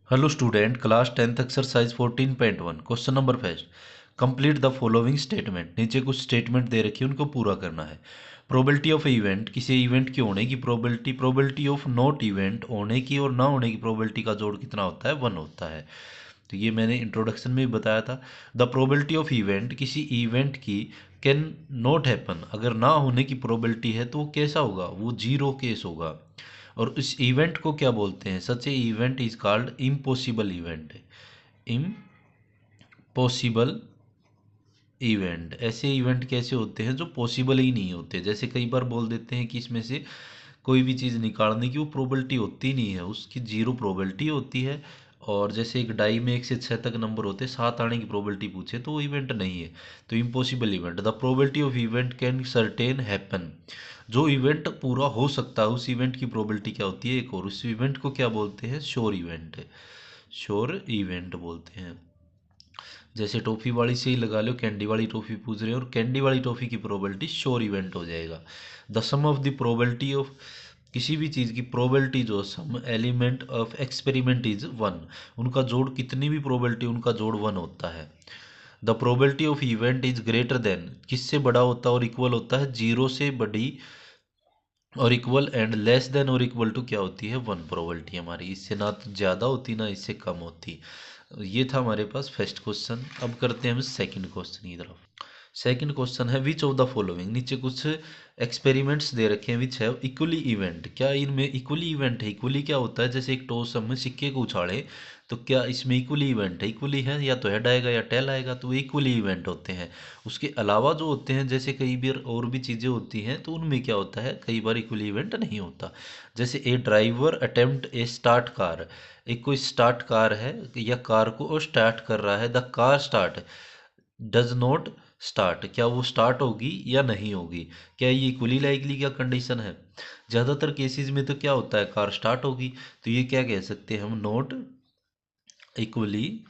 Hello student, class 10th exercise 14.1 question number 5। Complete the following statement. नीचे कुछ statement दे रखी है, उनको पूरा करना है। प्रोबेबिलिटी ऑफ इवेंट, किसी इवेंट के होने की probability, probability of not event, होने की और ना होने की प्रोबेबिलिटी का जोड़ कितना होता है, 1 होता है। तो ये मैंने इंट्रोडक्शन में भी बताया था। द प्रोबेबिलिटी ऑफ इवेंट, किसी इवेंट की कैन नॉट हैपन, अगर ना होने की प्रोबेबिलिटी है तो वो कैसा होगा, वो जीरो केस होगा। और इस इवेंट को क्या बोलते हैं, such a event is called impossible event. Impossible event, ऐसे इवेंट कैसे होते हैं जो पॉसिबल ही नहीं होते। जैसे कई बार बोल देते हैं कि इसमें से कोई भी चीज़ निकालने की वो प्रोबेबिलिटी होती नहीं है, उसकी जीरो प्रोबेबिलिटी होती है। और जैसे एक डाई में 1 से 6 तक नंबर होते हैं, 7 आने की प्रोबेबिलिटी पूछे तो वो इवेंट नहीं है। तो impossible event, the probability of event can certain happen, जो इवेंट पूरा हो सकता है उस इवेंट की प्रोबेबिलिटी क्या होती है एक, और उस इवेंट को क्या बोलते हैं, श्योर इवेंट। श्योर इवेंट बोलते हैं। जैसे टॉफ़ी वाली से ही लगा लो, कैंडी वाली टॉफ़ी पूछ रहे हो और कैंडी वाली टॉफ़ी की प्रोबेबिलिटी श्योर इवेंट हो जाएगा। The sum of the probability of, किसी भी चीज़ की प्रोबेबिलिटी जो sum element of experiment is 1, उनका जोड़, कितनी भी प्रोबेबिलिटी उनका जोड़ 1 होता है। The probability of event is greater than, किससे बड़ा होता है और इक्वल होता है, जीरो से बड़ी और इक्वल, एंड लेस देन और इक्वल टू क्या होती है, 1 प्रोबेबिलिटी हमारी, इससे ना तो ज़्यादा होती ना इससे कम होती। ये था हमारे पास फर्स्ट क्वेश्चन। अब करते हैं हम सेकंड क्वेश्चन की तरफ। सेकंड क्वेश्चन है विच ऑफ द फॉलोइंग, नीचे कुछ एक्सपेरिमेंट्स दे रखे हैं, विच है इक्वली इवेंट, क्या इनमें इक्वली इवेंट है। इक्वली क्या होता है, जैसे एक टॉस हम सिक्के को उछाड़े तो क्या इसमें इक्वली इवेंट है, इक्वली है, या तो हेड आएगा या टेल आएगा, तो वो इक्वली इवेंट होते हैं। उसके अलावा जो होते हैं, जैसे कई बार और भी चीज़ें होती हैं तो उनमें क्या होता है, कई बार इक्वली इवेंट नहीं होता। जैसे ए ड्राइवर अटेम्प्ट ए स्टार्ट कार, एक कोई स्टार्ट कार है या कार को स्टार्ट कर रहा है, the car start does not start, क्या वो स्टार्ट होगी या नहीं होगी, क्या ये इक्वली लाइकली क्या कंडीशन है। ज़्यादातर केसेस में तो क्या होता है, कार स्टार्ट होगी, तो ये क्या कह सकते हैं हम, नॉट इक्वली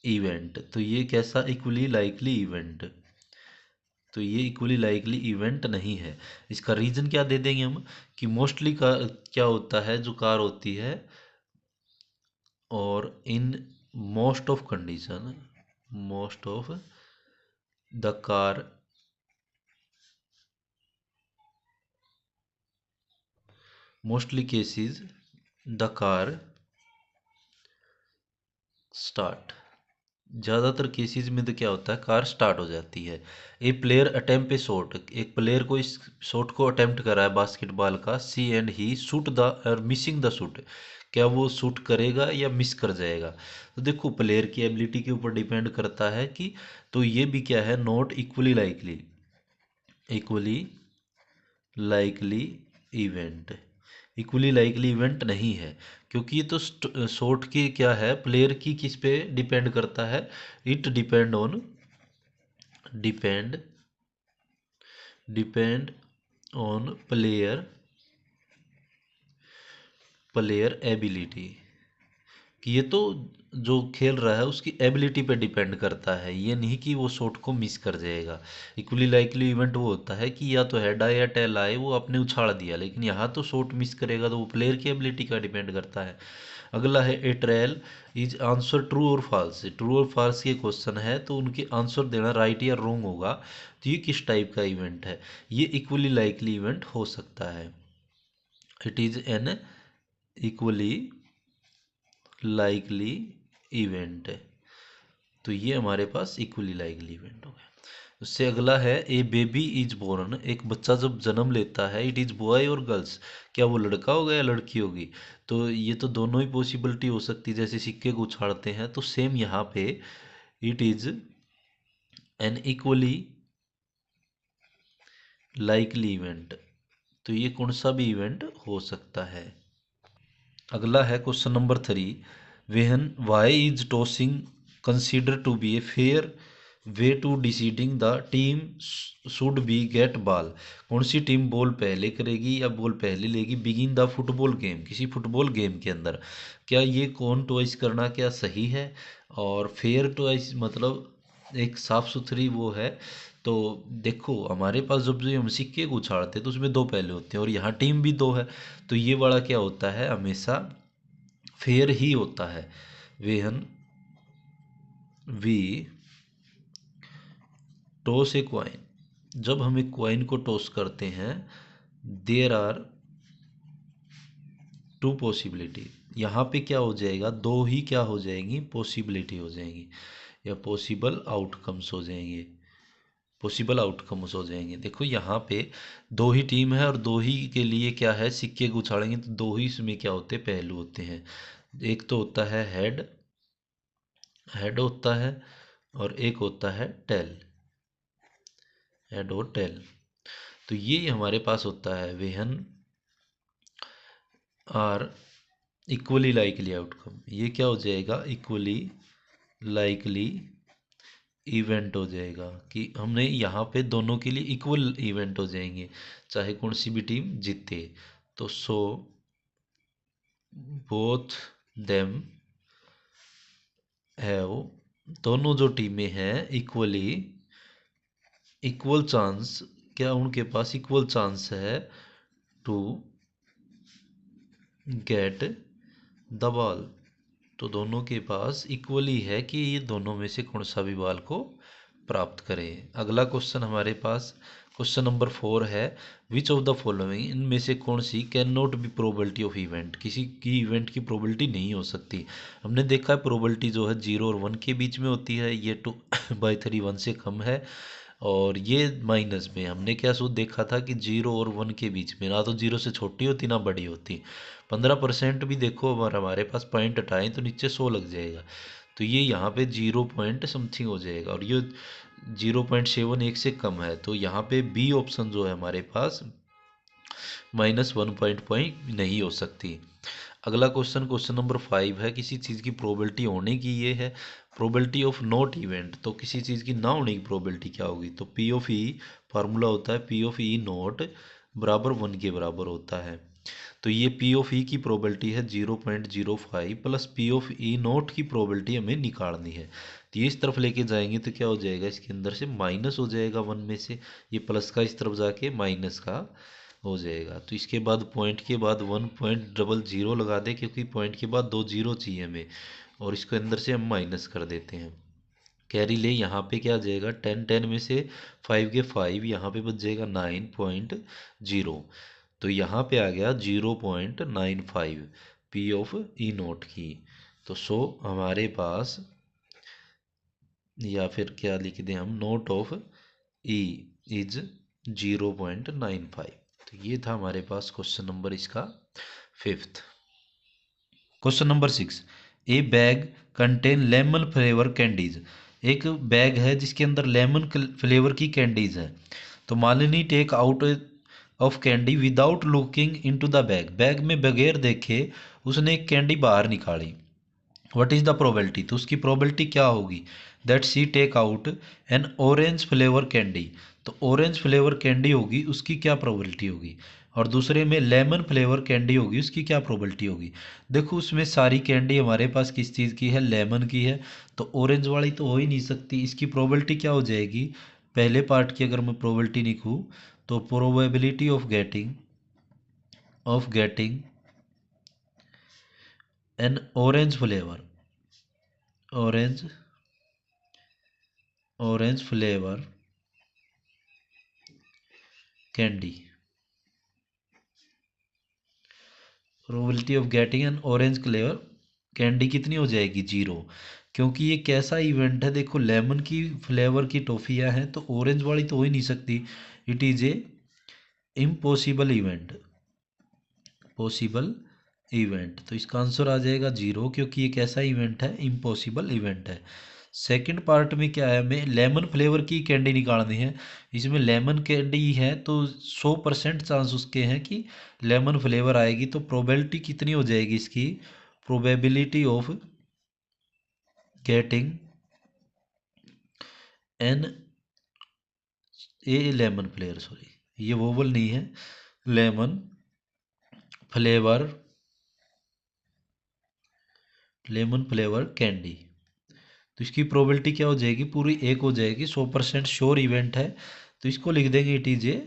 इवेंट। तो ये कैसा, इक्वली लाइकली इवेंट, तो ये इक्वली लाइकली इवेंट नहीं है। इसका रीज़न क्या दे देंगे हम, कि मोस्टली का क्या होता है, जो कार होती है, और in most of condition, most of the car, mostly cases the car start, ज़्यादातर केसेस में तो क्या होता है, कार स्टार्ट हो जाती है। ए प्लेयर अटेम्प्ट ए शॉट, एक प्लेयर को इस शॉट को अटेम्प्ट करा है बास्केटबॉल का, सी एंड ही शूट द और मिसिंग द शूट, क्या वो शूट करेगा या मिस कर जाएगा। तो देखो प्लेयर की एबिलिटी के ऊपर डिपेंड करता है कि, तो ये भी क्या है, not equally likely, equally likely event, equally likely event नहीं है। क्योंकि ये तो शॉट की क्या है, प्लेयर की किस पे डिपेंड करता है, it depend on, depend depend on player, player ability, कि ये तो जो खेल रहा है उसकी एबिलिटी पे डिपेंड करता है, ये नहीं कि वो शॉट को मिस कर जाएगा। इक्वली लाइकली इवेंट वो होता है कि या तो हेड आए या टेल आए, वो आपने उछाड़ दिया, लेकिन यहाँ तो शॉट मिस करेगा, तो वो प्लेयर की एबिलिटी का डिपेंड करता है। अगला है ए ट्रायल इज आंसर ट्रू और फॉल्स, ट्रू और फॉल्स के क्वेश्चन है तो उनके आंसर देना राइट या रॉन्ग होगा। तो ये किस टाइप का इवेंट है, ये इक्वली लाइकली इवेंट हो सकता है। It is an equally likely event, तो ये हमारे पास इक्वली लाइकली इवेंट हो गया। उससे अगला है ए बेबी इज बोर्न, एक बच्चा जब जन्म लेता है, इट इज बॉय और गर्ल्स, क्या वो लड़का होगा या लड़की होगी। तो ये तो दोनों ही पॉसिबिलिटी हो सकती है, जैसे सिक्के को उछाड़ते हैं तो सेम यहाँ पे it is an equally likely event, तो ये कौन सा भी इवेंट हो सकता है। अगला है question number 3, when why is tossing consider to be a fair way to deciding the team should be get ball, कौन सी टीम बॉल पहले करेगी या बॉल पहले लेगी, बिगिन द फुटबॉल गेम, किसी फुटबॉल गेम के अंदर, क्या ये कौन टॉइस करना क्या सही है। और फेयर टॉइस मतलब एक साफ सुथरी वो है। तो देखो हमारे पास जब जो हम सिक्के को उछाड़ते हैं तो उसमें 2 पहलू होते हैं और यहाँ टीम भी 2 है, तो ये वाला क्या होता है हमेशा फेयर ही होता है। When we toss a coin, जब हम एक क्वाइन को टॉस करते हैं, देयर आर टू पॉसिबिलिटी, यहाँ पे क्या हो जाएगा, दो ही क्या हो जाएंगी, पॉसिबिलिटी हो जाएंगी या पॉसिबल आउटकम्स हो जाएंगे, पॉसिबल आउटकम्स हो जाएंगे। देखो यहाँ पे दो ही टीम है और दो ही के लिए क्या है, सिक्के को उछालेंगे तो दो ही इसमें क्या होते हैं, पहलू होते हैं। एक तो होता है हेड, हेड होता है, और एक होता है टेल, हेड और टेल। तो ये हमारे पास होता है when are equally likely outcome, ये क्या हो जाएगा, इक्वली लाइकली इवेंट हो जाएगा कि हमने यहाँ पे दोनों के लिए इक्वल इवेंट हो जाएंगे, चाहे कौन सी भी टीम जीते। तो सो बोथ देम हैव, दोनों जो टीमें हैं इक्वली, इक्वल चांस, क्या उनके पास इक्वल चांस है टू गेट द बॉल, तो दोनों के पास इक्वली है कि ये दोनों में से कौन सा भी बॉल को प्राप्त करें। अगला क्वेश्चन हमारे पास क्वेश्चन नंबर 4 है, विच ऑफ द फॉलोइंग, इनमें से कौन सी can not be probability of event, किसी की इवेंट की प्रोबेबिलिटी नहीं हो सकती। हमने देखा है प्रोबेबिलिटी जो है 0 और 1 के बीच में होती है, ये 2/3 1 से कम है, और ये माइनस में हमने क्या सूत्र देखा था कि 0 और 1 के बीच में ना तो 0 से छोटी होती ना बड़ी होती। 15% भी देखो अगर हमारे पास पॉइंट हटाएं तो नीचे 100 लग जाएगा, तो ये यहाँ पे 0 पॉइंट समथिंग हो जाएगा, और ये 0.7 1 से कम है, तो यहाँ पे बी ऑप्शन जो है हमारे पास -1 पॉइंट नहीं हो सकती। अगला क्वेश्चन क्वेश्चन नंबर 5 है, किसी चीज़ की प्रोबेबिलिटी होने की ये है, प्रोबेबिलिटी ऑफ नॉट इवेंट, तो किसी चीज़ की ना होने की प्रोबेबिलिटी क्या होगी, तो पी ऑफ ई, फार्मूला होता है पी ऑफ ई नॉट बराबर 1 के बराबर होता है। तो ये पी ऑफ ई की प्रोबेबिलिटी है 0.05 plus P of E not की प्रोबेबिलिटी हमें निकालनी है, तो ये इस तरफ लेके जाएंगे तो क्या हो जाएगा, इसके अंदर से माइनस हो जाएगा 1 में से, ये प्लस का इस तरफ जाके माइनस का हो जाएगा। तो इसके बाद पॉइंट के बाद 1.00 लगा दे, क्योंकि पॉइंट के बाद 2 जीरो चाहिए हमें, और इसके अंदर से हम माइनस कर देते हैं। कैरी ले यहाँ पे क्या आ जाएगा, 10 में से 5 के 5, यहाँ पे बच जाएगा 9.0, तो यहाँ पे आ गया 0.95 पी ऑफ ई नोट की। तो सो हमारे पास, या फिर क्या लिख दें हम, नोट ऑफ ई इज 0.95। तो ये था हमारे पास क्वेश्चन नंबर इसका 5th। Question number 6, a bag contain lemon flavour candies, एक बैग है जिसके अंदर लेमन फ्लेवर की कैंडीज है। तो Malini take out of candy without looking into the bag, bag में बगैर देखे उसने एक कैंडी बाहर निकाली। व्हाट इज द प्रोबेबिलिटी, तो उसकी प्रोबेबिलिटी क्या होगी, that she take out an orange flavour candy, तो ऑरेंज फ्लेवर कैंडी होगी उसकी क्या प्रोबेबिलिटी होगी, और दूसरे में लेमन फ्लेवर कैंडी होगी उसकी क्या प्रोबेबिलिटी होगी। देखो उसमें सारी कैंडी हमारे पास किस चीज़ की है, लेमन की है, तो ऑरेंज वाली तो हो ही नहीं सकती, इसकी प्रोबेबिलिटी क्या हो जाएगी, पहले पार्ट की अगर मैं प्रोबेबिलिटी लिखूँ तो probability of getting N orange flavour, orange flavour candy, probability of getting N orange flavour candy कितनी हो जाएगी, 0, क्योंकि ये कैसा इवेंट है, देखो लेमन की फ्लेवर की टॉफियाँ हैं तो ऑरेंज वाली तो हो ही नहीं सकती, it is a impossible event, possible event, तो इसका आंसर आ जाएगा 0, क्योंकि ये कैसा इवेंट है, इम्पॉसिबल इवेंट है। सेकंड पार्ट में क्या है, हमें लेमन फ्लेवर की कैंडी निकालनी है, इसमें लेमन कैंडी है तो 100% चांस उसके हैं कि लेमन फ्लेवर आएगी, तो प्रोबेबिलिटी कितनी हो जाएगी इसकी, probability of getting an a lemon flavour, sorry ये वोवल नहीं है, lemon flavour, lemon flavour candy, तो इसकी प्रोबेबिलिटी क्या हो जाएगी, पूरी 1 हो जाएगी, 100% श्योर इवेंट है, तो इसको लिख देंगे it is a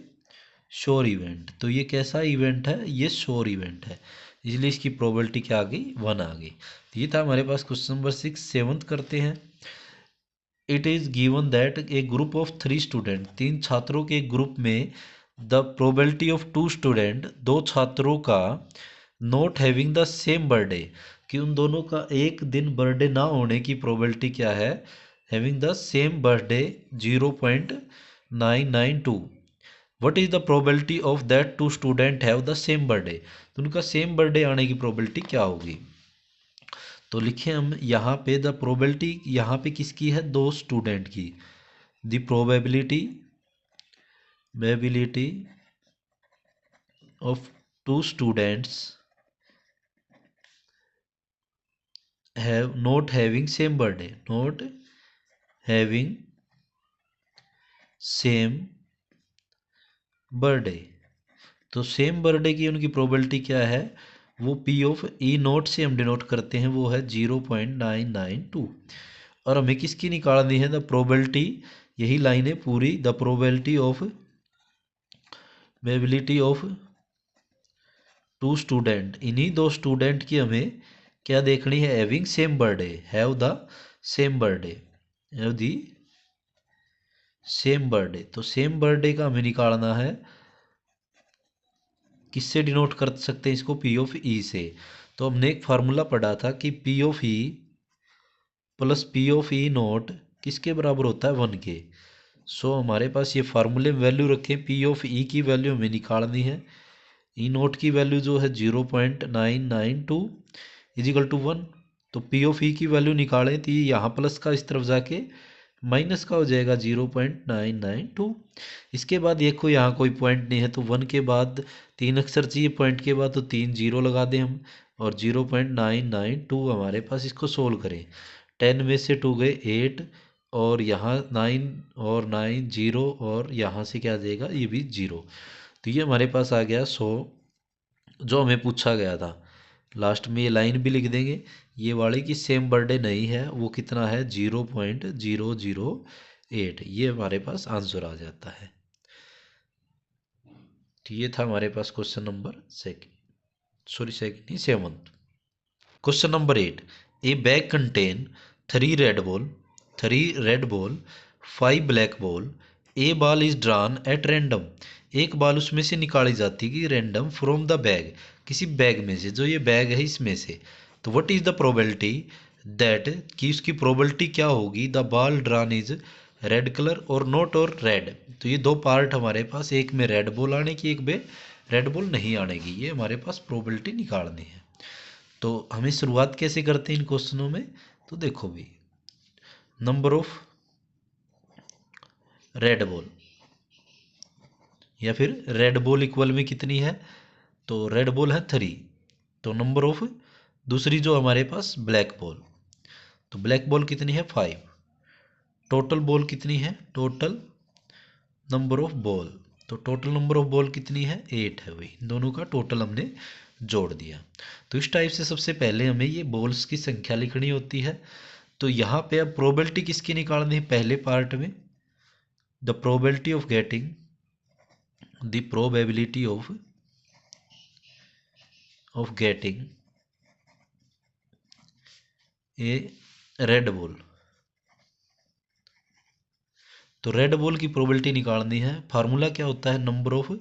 sure event. तो ये कैसा इवेंट है, ये श्योर इवेंट है। इसलिए इसकी प्रोबेबिलिटी क्या आ गई, 1 आ गई। तो ये था हमारे पास क्वेश्चन नंबर 6। 7th करते हैं। It is given that A group of 3 student, 3 छात्रों के ग्रुप में द प्रोबेबिलिटी ऑफ 2 स्टूडेंट, 2 छात्रों का not having the same birthday, कि उन दोनों का एक दिन बर्थडे ना होने की प्रोबेबिलिटी क्या है, having the same birthday 0.992। What is the probability of that 2 student have the same birthday, तो उनका सेम बर्थडे आने की प्रोबेबिलिटी क्या होगी। तो लिखें हम यहाँ पे द प्रोबेबिलिटी, यहाँ पे किसकी है, 2 स्टूडेंट की। The probability of 2 students have not having same birthday, not having same birthday. तो सेम बर्थडे की उनकी प्रोबेबिलिटी क्या है, वो पी ऑफ ई नोट से हम डिनोट करते हैं, वो है 0.992। और हमें किसकी निकालनी है, द प्रोबेबिलिटी, यही लाइन है पूरी, द प्रोबेबिलिटी ऑफ 2 स्टूडेंट, इन्हीं 2 स्टूडेंट की हमें क्या देखनी है, having same birthday, have the same birthday, have the same birthday. तो सेम बर्थडे का हमें निकालना है, किससे डिनोट कर सकते हैं इसको, पी ऑफ ई से। तो हमने एक फार्मूला पढ़ा था कि P of E plus P of E note किसके बराबर होता है, 1 के। सो हमारे पास ये फार्मूले में वैल्यू रखें, पी ऑफ ई की वैल्यू हमें निकालनी है, ई नोट की वैल्यू जो है 0.992 इजिकल टू 1। तो पी ऑफ ई की वैल्यू निकालें तो ये यहाँ प्लस का इस तरफ जाके माइनस का हो जाएगा 0.992। इसके बाद देखो यहाँ कोई पॉइंट नहीं है, तो 1 के बाद 3 अक्षर चाहिए, पॉइंट के बाद तो 3 जीरो लगा दें हम, और 0.992 हमारे पास। इसको सोल्व करें, 10 में से 2 गए 8, और यहाँ 9 और 9 जीरो, और यहाँ से क्या आ जाएगा, ये भी जीरो। तो ये हमारे पास आ गया 100, जो हमें पूछा गया था। लास्ट में ये लाइन भी लिख देंगे, ये वाले की सेम बर्थडे नहीं है, वो कितना है, 0.008। ये हमारे पास आंसर आ जाता है। तो ये था हमारे पास क्वेश्चन नंबर सेकंड नहीं, 7th। Question number 8। A bag contain 3 red ball 5 black ball, A ball is drawn at random, एक बॉल उसमें से निकाली जाती है कि रैंडम फ्रॉम द बैग, किसी बैग में से, जो ये बैग है इसमें से। तो what is the probability that, कि उसकी प्रोबेबिलिटी क्या होगी, the ball drawn is red colour और नॉट और रेड। तो ये 2 पार्ट हमारे पास, एक में रेड बॉल आने की, एक में रेड बॉल नहीं आने की, ये हमारे पास प्रोबेबिलिटी निकालनी है। तो हमें शुरुआत कैसे करते हैं इन क्वेश्चनों में, तो देखो भी, नंबर ऑफ रेड बॉल या फिर रेड बॉल इक्वल में कितनी है, तो रेड बॉल है 3, तो नंबर ऑफ दूसरी जो हमारे पास ब्लैक बॉल, तो ब्लैक बॉल कितनी है 5, टोटल बॉल कितनी है, टोटल नंबर ऑफ बॉल, तो टोटल नंबर ऑफ बॉल कितनी है 8 है, वही इन दोनों का टोटल हमने जोड़ दिया। तो इस टाइप से सबसे पहले हमें ये बॉल्स की संख्या लिखनी होती है। तो यहाँ पे अब प्रोबेबिलिटी किसकी निकालनी है, पहले पार्ट में the probability of getting, the probability of getting A red ball. तो रेड बॉल की प्रोबेबिलिटी निकालनी है, फार्मूला क्या होता है, number of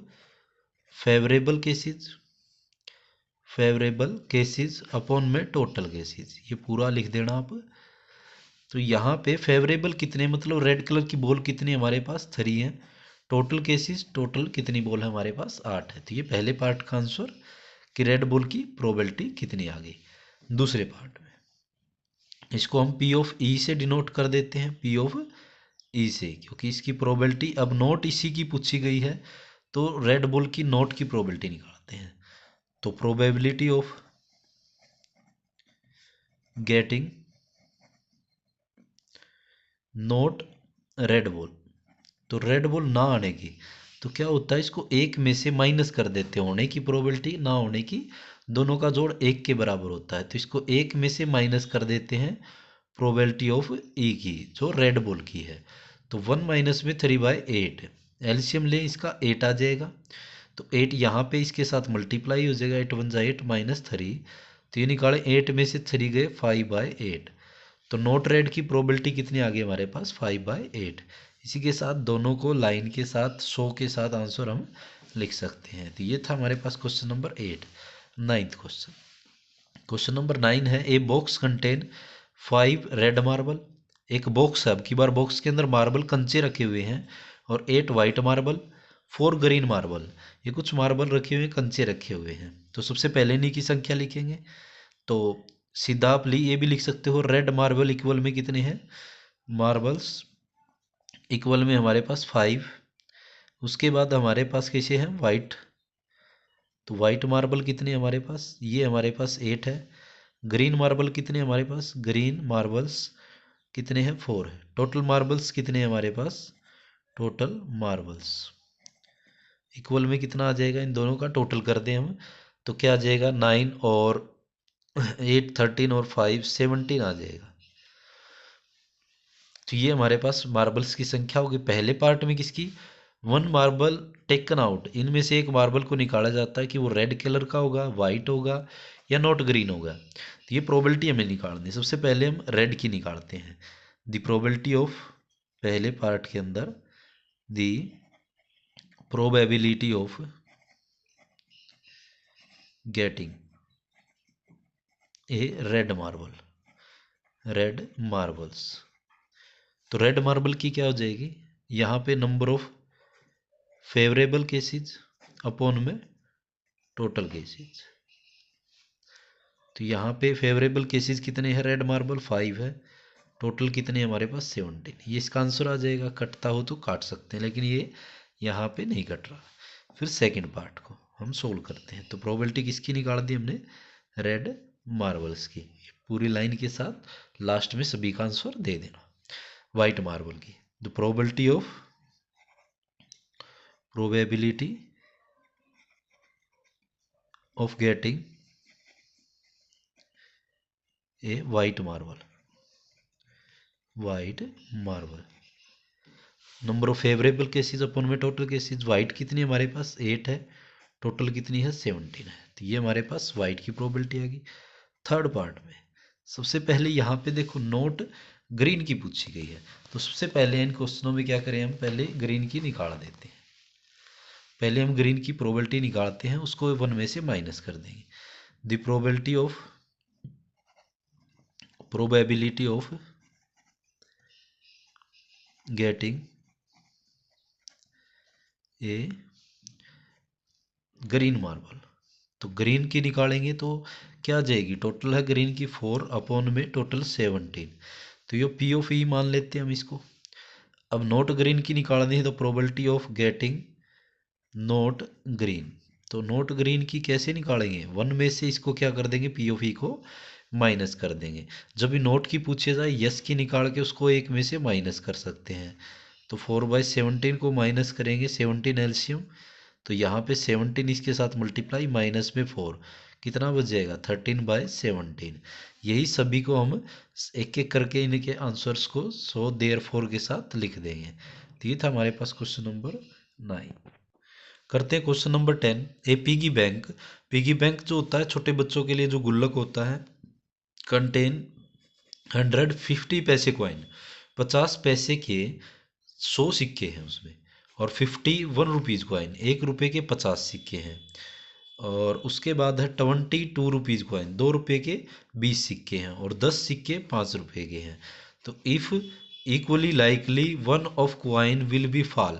favourable cases upon में टोटल केसेस, ये पूरा लिख देना आप। तो यहाँ पे फेवरेबल कितने, मतलब रेड कलर की बॉल कितनी हमारे पास 3 है, टोटल केसेस, टोटल कितनी बॉल है हमारे पास 8 है। तो ये पहले पार्ट का आंसर कि रेड बॉल की प्रोबेबिलिटी कितनी आ गई। दूसरे पार्ट में इसको हम पी ऑफ ई से डिनोट कर देते हैं, पी ऑफ ई से, क्योंकि इसकी प्रोबेबिलिटी अब नोट इसी की पूछी गई है, तो रेड बॉल की नोट की प्रोबेबिलिटी निकालते हैं। तो probability of getting note red ball, तो रेड बॉल ना आने की, तो क्या होता है, इसको एक में से माइनस कर देते हैं, होने की प्रोबेबिलिटी ना होने की, दोनों का जोड़ 1 के बराबर होता है, तो इसको एक में से माइनस कर देते हैं प्रोबेबिलिटी ऑफ ई की, जो रेड बॉल की है। तो 1 माइनस में 3/8, एलसीएम ले इसका 8 आ जाएगा। तो 8 यहाँ पे इसके साथ मल्टीप्लाई हो जाएगा, 8 1 जा 8 -3। तो ये निकाले 8 में से 3 गए 5/8। तो नोट रेड की प्रोबेबिलिटी कितनी आ गई हमारे पास 5/8। इसी के साथ दोनों को लाइन के साथ 100 के साथ आंसर हम लिख सकते हैं। तो ये था हमारे पास question number 8। Ninth question, question number 9 है, a box contain 5 red marble. एक बॉक्स है, अब की बार बॉक्स के अंदर मार्बल कंचे रखे हुए हैं, और 8 वाइट मार्बल 4 ग्रीन मार्बल। ये कुछ मार्बल रखे हुए हैं, कंचे रखे हुए हैं। तो सबसे पहले इन्हीं की संख्या लिखेंगे। तो सीधा आप ये भी लिख सकते हो, रेड मार्बल इक्वल में कितने हैं, मार्बल्स इक्वल में हमारे पास 5। उसके बाद हमारे पास कैसे हैं, वाइट। तो वाइट मार्बल कितने हमारे पास, ये हमारे पास 8 है। ग्रीन मार्बल कितने हमारे पास, ग्रीन मार्बल्स कितने हैं, 4 है। टोटल मार्बल्स कितने हैं हमारे पास, टोटल मार्बल्स इक्वल में कितना आ जाएगा, इन दोनों का टोटल कर दें हम तो क्या आ जाएगा, 9 और 8 13 और 5 17 आ जाएगा। तो ये हमारे पास मार्बल्स की संख्या होगी। पहले पार्ट में किसकी, 1 मार्बल टेकन आउट, इनमें से एक मार्बल को निकाला जाता है कि वो रेड कलर का होगा, वाइट होगा या नॉट ग्रीन होगा। तो ये प्रोबेबिलिटी हमें निकालनी है। सबसे पहले हम रेड की निकालते हैं। द प्रोबेबिलिटी ऑफ, पहले पार्ट के अंदर the probability of getting A red marble, red marbles. तो रेड मार्बल की क्या हो जाएगी, यहाँ पे number of favourable cases upon में टोटल केसेस। तो यहाँ पे फेवरेबल केसेस कितने हैं, रेड मार्बल 5 है, टोटल कितने हमारे पास 17। ये इसका आंसर आ जाएगा। कटता हो तो काट सकते हैं, लेकिन ये यहाँ पे नहीं कट रहा। फिर सेकंड पार्ट को हम सोल्व करते हैं। तो प्रोबेबिलिटी किसकी निकाल दी हमने, रेड मार्बल्स की। पूरी लाइन के साथ लास्ट में सभी का आंसर दे देना। वाइट मार्बल की, the probability of getting a white marble, white marble. Number of favourable cases अपन में टोटल केसेस, वाइट कितनी हमारे पास 8 है, टोटल कितनी है 17 है। तो ये हमारे पास वाइट की प्रोबेबिलिटी आ गई। थर्ड पार्ट में सबसे पहले यहाँ पे देखो नोट ग्रीन की पूछी गई है। तो सबसे पहले इन क्वेश्चनों में क्या करें, हम पहले ग्रीन की निकाल देते हैं। पहले हम ग्रीन की प्रोबेबिलिटी निकालते हैं, उसको 1 में से माइनस कर देंगे। The probability of getting A green marble. तो ग्रीन की निकालेंगे तो क्या आ जाएगी, टोटल है ग्रीन की 4 अपॉन में टोटल 17। तो ये पी ऑफ ई मान लेते हैं हम इसको। अब नोट ग्रीन की निकालनी है, तो probability of getting note green. तो नोट ग्रीन की कैसे निकालेंगे, 1 में से इसको क्या कर देंगे, पी ऑफ ई को माइनस कर देंगे। जब भी नोट की पूछे जाए यस की निकाल के उसको 1 में से माइनस कर सकते हैं। तो 4/17 को माइनस करेंगे, 17 एलसीएम। तो यहाँ पे 17 इसके साथ मल्टीप्लाई, माइनस में 4 कितना बच जाएगा, 13/17। यही सभी को हम एक एक करके इनके आंसर्स को सो देयर फोर के साथ लिख देंगे। तो ये था हमारे पास क्वेश्चन नंबर 9। करते हैं क्वेश्चन नंबर 10, ए पिगी बैंक। पिगी बैंक जो होता है छोटे बच्चों के लिए जो गुल्लक होता है, कंटेन 150 पैसे कॉइन, 50 पैसे के 100 सिक्के हैं उसमें, और 51 रुपीज़ कॉइन, 1 रुपये के 50 सिक्के हैं। और उसके बाद है 22 रुपीज़ कॉइन, 2 रुपये के 20 सिक्के हैं, और 10 सिक्के 5 रुपये के हैं। तो if equally likely one of coin will be fall,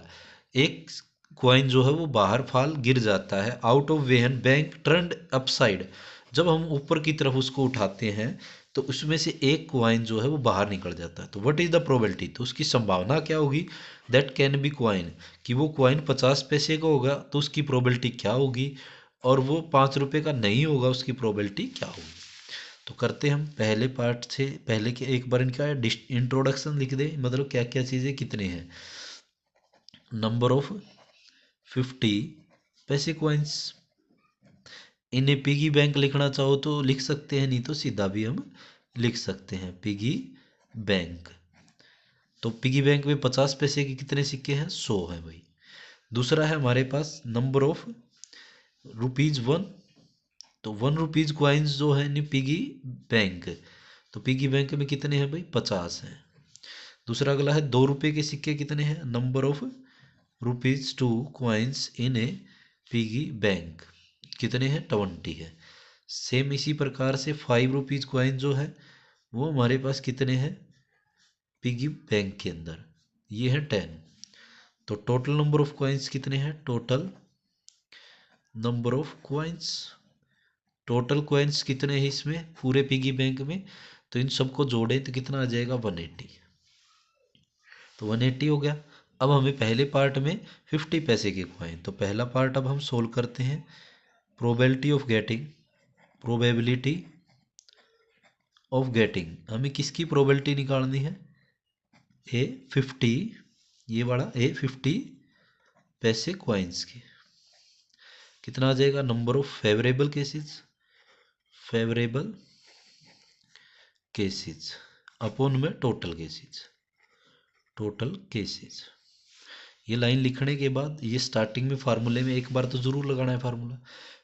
एक कॉइन जो है वो बाहर फॉल गिर जाता है, out of वेहन bank turned upside. जब हम ऊपर की तरफ उसको उठाते हैं तो उसमें से एक कॉइन जो है वो बाहर निकल जाता है। तो व्हाट इज़ द प्रोबेबिलिटी, तो उसकी संभावना क्या होगी, दैट कैन बी कॉइन, कि वो कॉइन 50 पैसे का होगा तो उसकी प्रोबेबिलिटी क्या होगी, और वो 5 रुपये का नहीं होगा उसकी प्रोबेबिलिटी क्या होगी। तो करते हम पहले पार्ट से पहले के एक बार इनका इंट्रोडक्शन लिख दे, मतलब क्या क्या चीज़ें कितने हैं। नंबर ऑफ 50 पैसे कॉइन्स, इन्हें पिगी बैंक लिखना चाहो तो लिख सकते हैं, नहीं तो सीधा भी हम लिख सकते हैं पिगी बैंक। तो पिगी बैंक में 50 पैसे के कितने सिक्के हैं, 100 हैं भाई। दूसरा है हमारे पास नंबर ऑफ ₹1, तो ₹1 कॉइन्स जो है नी पिगी बैंक, तो पिगी बैंक में कितने हैं भाई, 50 हैं। दूसरा अगला है ₹2 के सिक्के कितने हैं, number of ₹2 coins in A piggy bank कितने हैं, 20 है। सेम इसी प्रकार से ₹5 कॉइन जो है वो हमारे पास कितने हैं पिगी बैंक के अंदर, ये है 10। तो टोटल नंबर ऑफ कॉइन्स कितने हैं, total number of coins, total coins कितने हैं इसमें पूरे पिगी बैंक में, तो इन सबको जोड़े तो कितना आ जाएगा 180, तो 180 हो गया। अब हमें पहले पार्ट में 50 पैसे के कॉइन, तो पहला पार्ट अब हम सोल्व करते हैं। Probability of getting, probability of getting, हमें किसकी प्रोबेबिलिटी निकालनी है, A50, ये वाला A50 पैसे कॉइन्स की। कितना आ जाएगा, number of favourable cases, favourable cases upon में टोटल केसेस, टोटल केसेस। ये लाइन लिखने के बाद ये स्टार्टिंग में फार्मूले में एक बार तो जरूर लगाना है फार्मूला।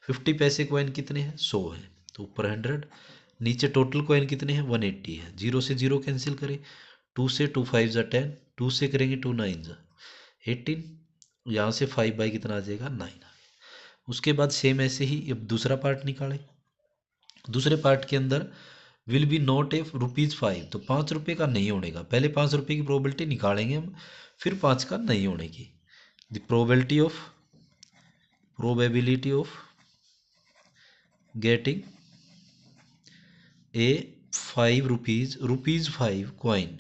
50 पैसे कॉइन कितने हैं, 100 है, तो ऊपर 100, नीचे टोटल कॉइन कितने हैं 180 है। 0 से 0 कैंसिल करें, 2 से 2 5 जा 10, 2 से करेंगे 2 9 जा 18, यहाँ से 5 बाई कितना आ जाएगा 9 आ गया। उसके बाद सेम ऐसे ही अब दूसरा पार्ट निकालें। दूसरे पार्ट के अंदर विल बी नॉट ए ₹5, तो ₹5 का नहीं होने का, पहले ₹5 की प्रोबेबिलिटी निकालेंगे हम, फिर 5 का नहीं होने की। The probability of, probability of getting a ₹5 coin,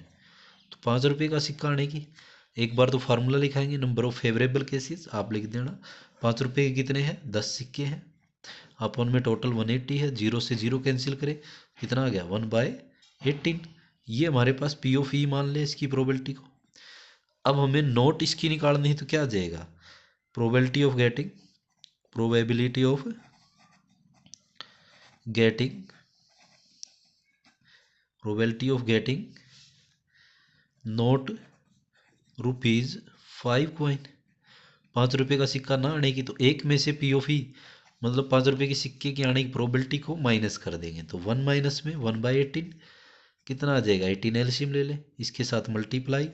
तो ₹5 का सिक्का आने की। एक बार तो फार्मूला लिखाएंगे, नंबर ऑफ फेवरेबल केसेस आप लिख देना। ₹5 के कितने हैं, 10 सिक्के हैं, अपॉन में टोटल 180 है, 0 से 0 कैंसिल करें, कितना आ गया 1/18। ये हमारे पास पी ऑफ ई मान ले इसकी प्रोबेबिलिटी को। अब हमें नोट इसकी निकालनी है, तो क्या आ जाएगा, probability of getting, probability of getting, probability of getting note ₹5 coin. ₹5 का सिक्का ना आने की, तो एक में से पी ऑफ ई मतलब ₹5 के सिक्के की आने की प्रोबेबिलिटी को माइनस कर देंगे, तो 1 माइनस में 1/18 कितना आ जाएगा, 18 एलसीएम ले ले, इसके साथ मल्टीप्लाई,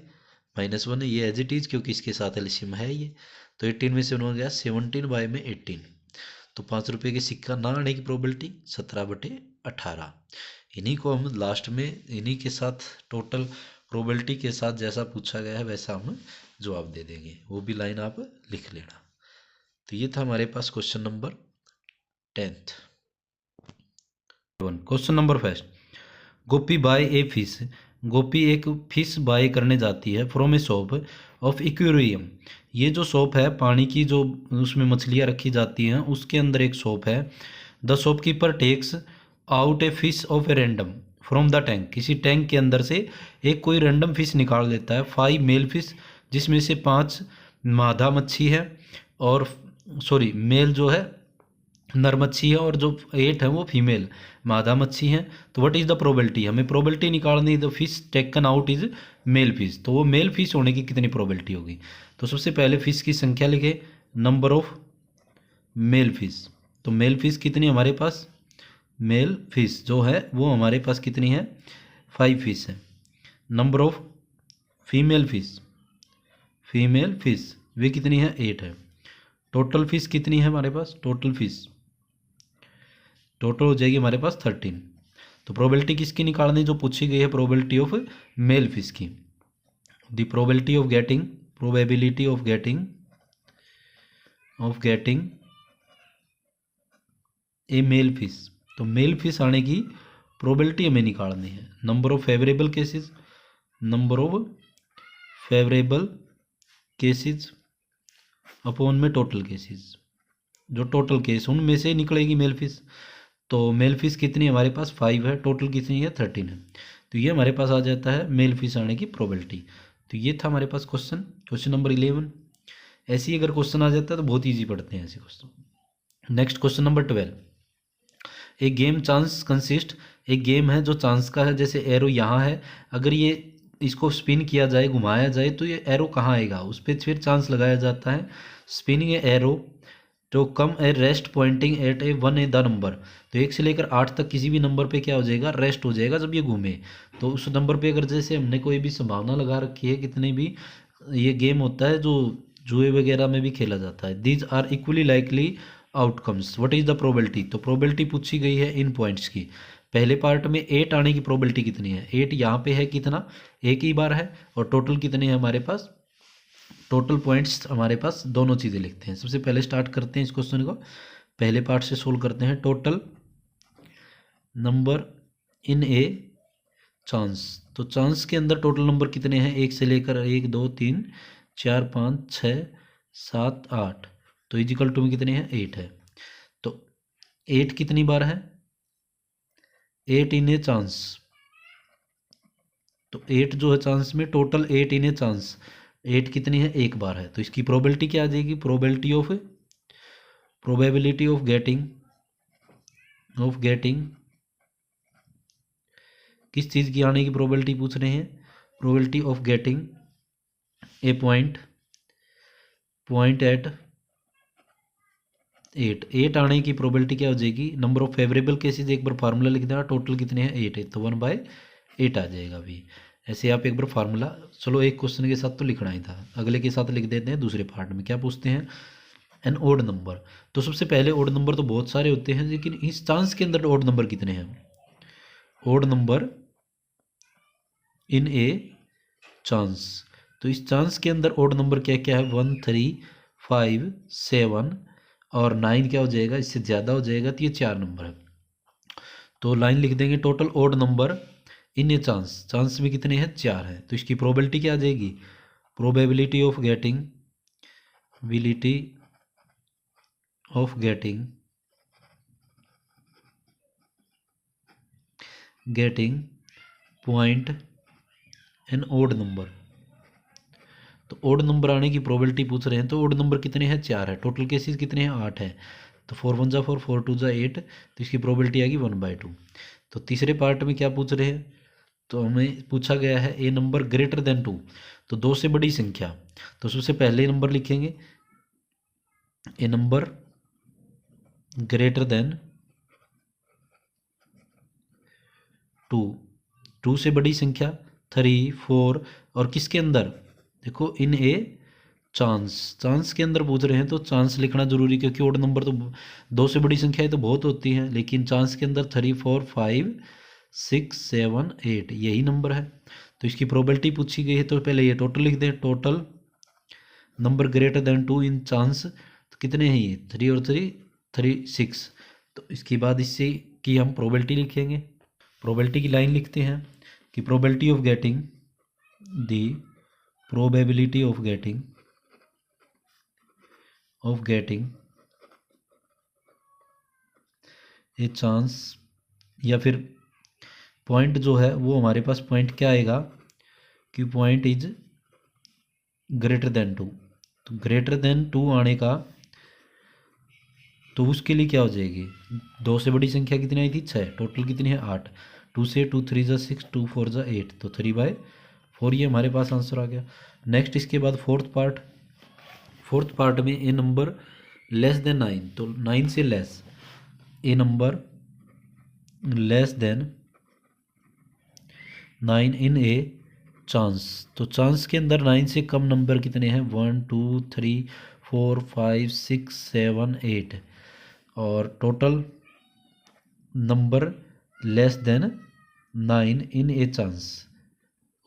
-1 है ये एज इट इज क्योंकि इसके साथ एलसीएम है ये, तो 18 में से 1 हो गया 17/18, तो ₹5 के सिक्का ना आने की प्रोबेबिलिटी 17/18। इन्हीं को हम लास्ट में इन्हीं के साथ टोटल प्रोबेबिलिटी के साथ जैसा पूछा गया है वैसा हम जवाब दे देंगे, वो भी लाइन आप लिख लेना। तो ये था हमारे पास question number 10th। Question number 1, Gopi buy a fish, Gopi एक फिश बाय करने जाती है from a shop of aquarium. ये जो शॉप है पानी की, जो उसमें मछलियाँ रखी जाती हैं उसके अंदर एक शॉप है। The shopkeeper takes out a fish of a random from the tank, किसी टैंक के अंदर से एक कोई रैंडम फिश निकाल लेता है। 5 मेल फिश, जिसमें से 5 मादा मच्छी है, और सॉरी मेल जो है नर मच्छी है, और जो 8 है वो फीमेल मादा मच्छी है। तो व्हाट इज़ द प्रोबेबिलिटी, हमें प्रोबेबिलिटी निकालनी, the fish taken out is male fish, तो वो मेल फिश होने की कितनी प्रोबेबिलिटी होगी। तो सबसे पहले फिश की संख्या लिखे, नंबर ऑफ मेल फिश, तो मेल फिश कितनी हमारे पास, मेल फिश जो है वो हमारे पास कितनी है 5 फिश है। Number of female fish, female fish वे कितनी है 8 है। टोटल फिश कितनी है हमारे पास, टोटल फिश टोटल हो जाएगी हमारे पास 13। तो प्रोबेबिलिटी किसकी निकालनी जो पूछी गई है, प्रोबेबिलिटी ऑफ मेल फिश की। The probability of getting, probability of getting a male fish, तो मेल फिश आने की प्रोबेबिलिटी हमें निकालनी है। Number of favourable cases, number of favourable cases upon में टोटल केसेस, जो टोटल केस उनमें से निकलेगी मेल फिश। तो मेल फिश कितनी हमारे पास 5 है, टोटल कितनी है 13 है, तो ये हमारे पास आ जाता है मेल फिश आने की प्रोबेबिलिटी। तो ये था हमारे पास क्वेश्चन नंबर 11। ऐसे ही अगर क्वेश्चन आ जाता है तो बहुत ईजी पढ़ते हैं ऐसे क्वेश्चन। नेक्स्ट क्वेश्चन नंबर 12, एक गेम चांस कंसिस्ट, एक गेम है जो चांस का है। जैसे एरो यहाँ है, अगर ये इसको स्पिन किया जाए, घुमाया जाए, तो ये एरो कहाँ आएगा, उस पर फिर चांस लगाया जाता है। स्पिनिंग एरो तो come a rest pointing at a one a the number, तो 1 से लेकर 8 तक किसी भी नंबर पे क्या हो जाएगा, रेस्ट हो जाएगा जब ये घूमे। तो उस नंबर पे अगर जैसे हमने कोई भी संभावना लगा रखी है, कितने भी, ये गेम होता है जो जुए वगैरह में भी खेला जाता है। These are equally likely outcomes, what is the probability, तो प्रोबेबिलिटी पूछी गई है इन पॉइंट्स की। पहले पार्ट में 8 आने की प्रोबेबिलिटी कितनी है, 8 यहाँ पे है कितना, एक ही बार है, और टोटल कितने हैं हमारे पास, टोटल पॉइंट्स हमारे पास, दोनों चीज़ें लिखते हैं। सबसे पहले स्टार्ट करते हैं इस क्वेश्चन को, पहले पार्ट से सोल्व करते हैं। Total number in a chance, तो चांस के अंदर टोटल नंबर कितने हैं, 1 से लेकर 1 2 3 4 5 6 7 8, तो इजिकल टू में कितने हैं, 8 है। तो 8 कितनी बार है, 8 इन ए चांस, तो 8 जो है चांस में, टोटल 8 इन ए चांस, 8 कितनी है, एक बार है। तो इसकी प्रोबेबिलिटी क्या आ जाएगी, प्रोबेबिलिटी ऑफ गेटिंग किस चीज़ की आने की प्रोबेबिलिटी पूछ रहे हैं, probability of getting a point at 8 आने की प्रोबेबिलिटी क्या हो जाएगी, नंबर ऑफ फेवरेबल केसेस, एक बार फार्मूला लिख देना, टोटल कितने हैं, 8 है, तो 1/8 आ जाएगा अभी। ऐसे आप एक बार फार्मूला, चलो एक क्वेश्चन के साथ तो लिखना ही था, अगले के साथ लिख देते हैं। दूसरे पार्ट में क्या पूछते हैं, एन ओड नंबर, तो सबसे पहले ओड नंबर तो बहुत सारे होते हैं, लेकिन इस चांस के अंदर ओड नंबर कितने हैं, odd number in a chance, तो इस चांस के अंदर ओड नंबर क्या क्या है, 1 3 5 7 और 9 क्या हो जाएगा, इससे ज़्यादा हो जाएगा, तो ये 4 नंबर है। तो लाइन लिख देंगे, total odd number in a chance में कितने हैं, 4 है। तो इसकी प्रोबेबिलिटी क्या आ जाएगी, probability of getting point an odd number, तो ओड नंबर आने की प्रोबेबिलिटी पूछ रहे हैं, तो ओड नंबर कितने हैं, 4 है, टोटल केसेस कितने हैं, 8 है, तो 4 1 जा 4 4 2 जा 8, तो इसकी प्रोबेबिलिटी आएगी 1/2। तो तीसरे पार्ट में क्या पूछ रहे हैं, तो हमें पूछा गया है ए नंबर ग्रेटर देन 2, तो 2 से बड़ी संख्या, तो सबसे पहले नंबर लिखेंगे ए नंबर ग्रेटर देन 2 से बड़ी संख्या 3 4, और किसके अंदर, देखो इन ए चांस के अंदर पूछ रहे हैं, तो चांस लिखना जरूरी, क्योंकि ओड नंबर तो 2 से बड़ी संख्याएं तो बहुत होती हैं, लेकिन चांस के अंदर 3 4 5 6 7 8 यही नंबर है। तो इसकी प्रोबेबिलिटी पूछी गई है, तो पहले ये टोटल लिख दें, टोटल नंबर ग्रेटर देन 2 इन चांस, तो कितने हैं ये, 3 और 3 6, तो इसके बाद इससे की हम प्रोबेबिलिटी लिखेंगे। प्रोबेबिलिटी की लाइन लिखते हैं कि probability of getting the probability of getting a chance, या फिर पॉइंट जो है वो हमारे पास पॉइंट क्या आएगा कि पॉइंट इज ग्रेटर देन 2, तो ग्रेटर देन 2 आने का, तो उसके लिए क्या हो जाएगी, 2 से बड़ी संख्या कितनी आई थी, 6, टोटल कितनी है, 8, 2 से 2 3 जा 6 2 4 जा 8, तो 3/4 ये हमारे पास आंसर आ गया। नेक्स्ट इसके बाद फोर्थ पार्ट में ए नंबर लेस देन 9, तो 9 से less, A number less than 9 in a chance, तो चांस के अंदर 9 से कम नंबर कितने हैं, 1 2 3 4 5 6 7 8, और total number less than 9 in a chance,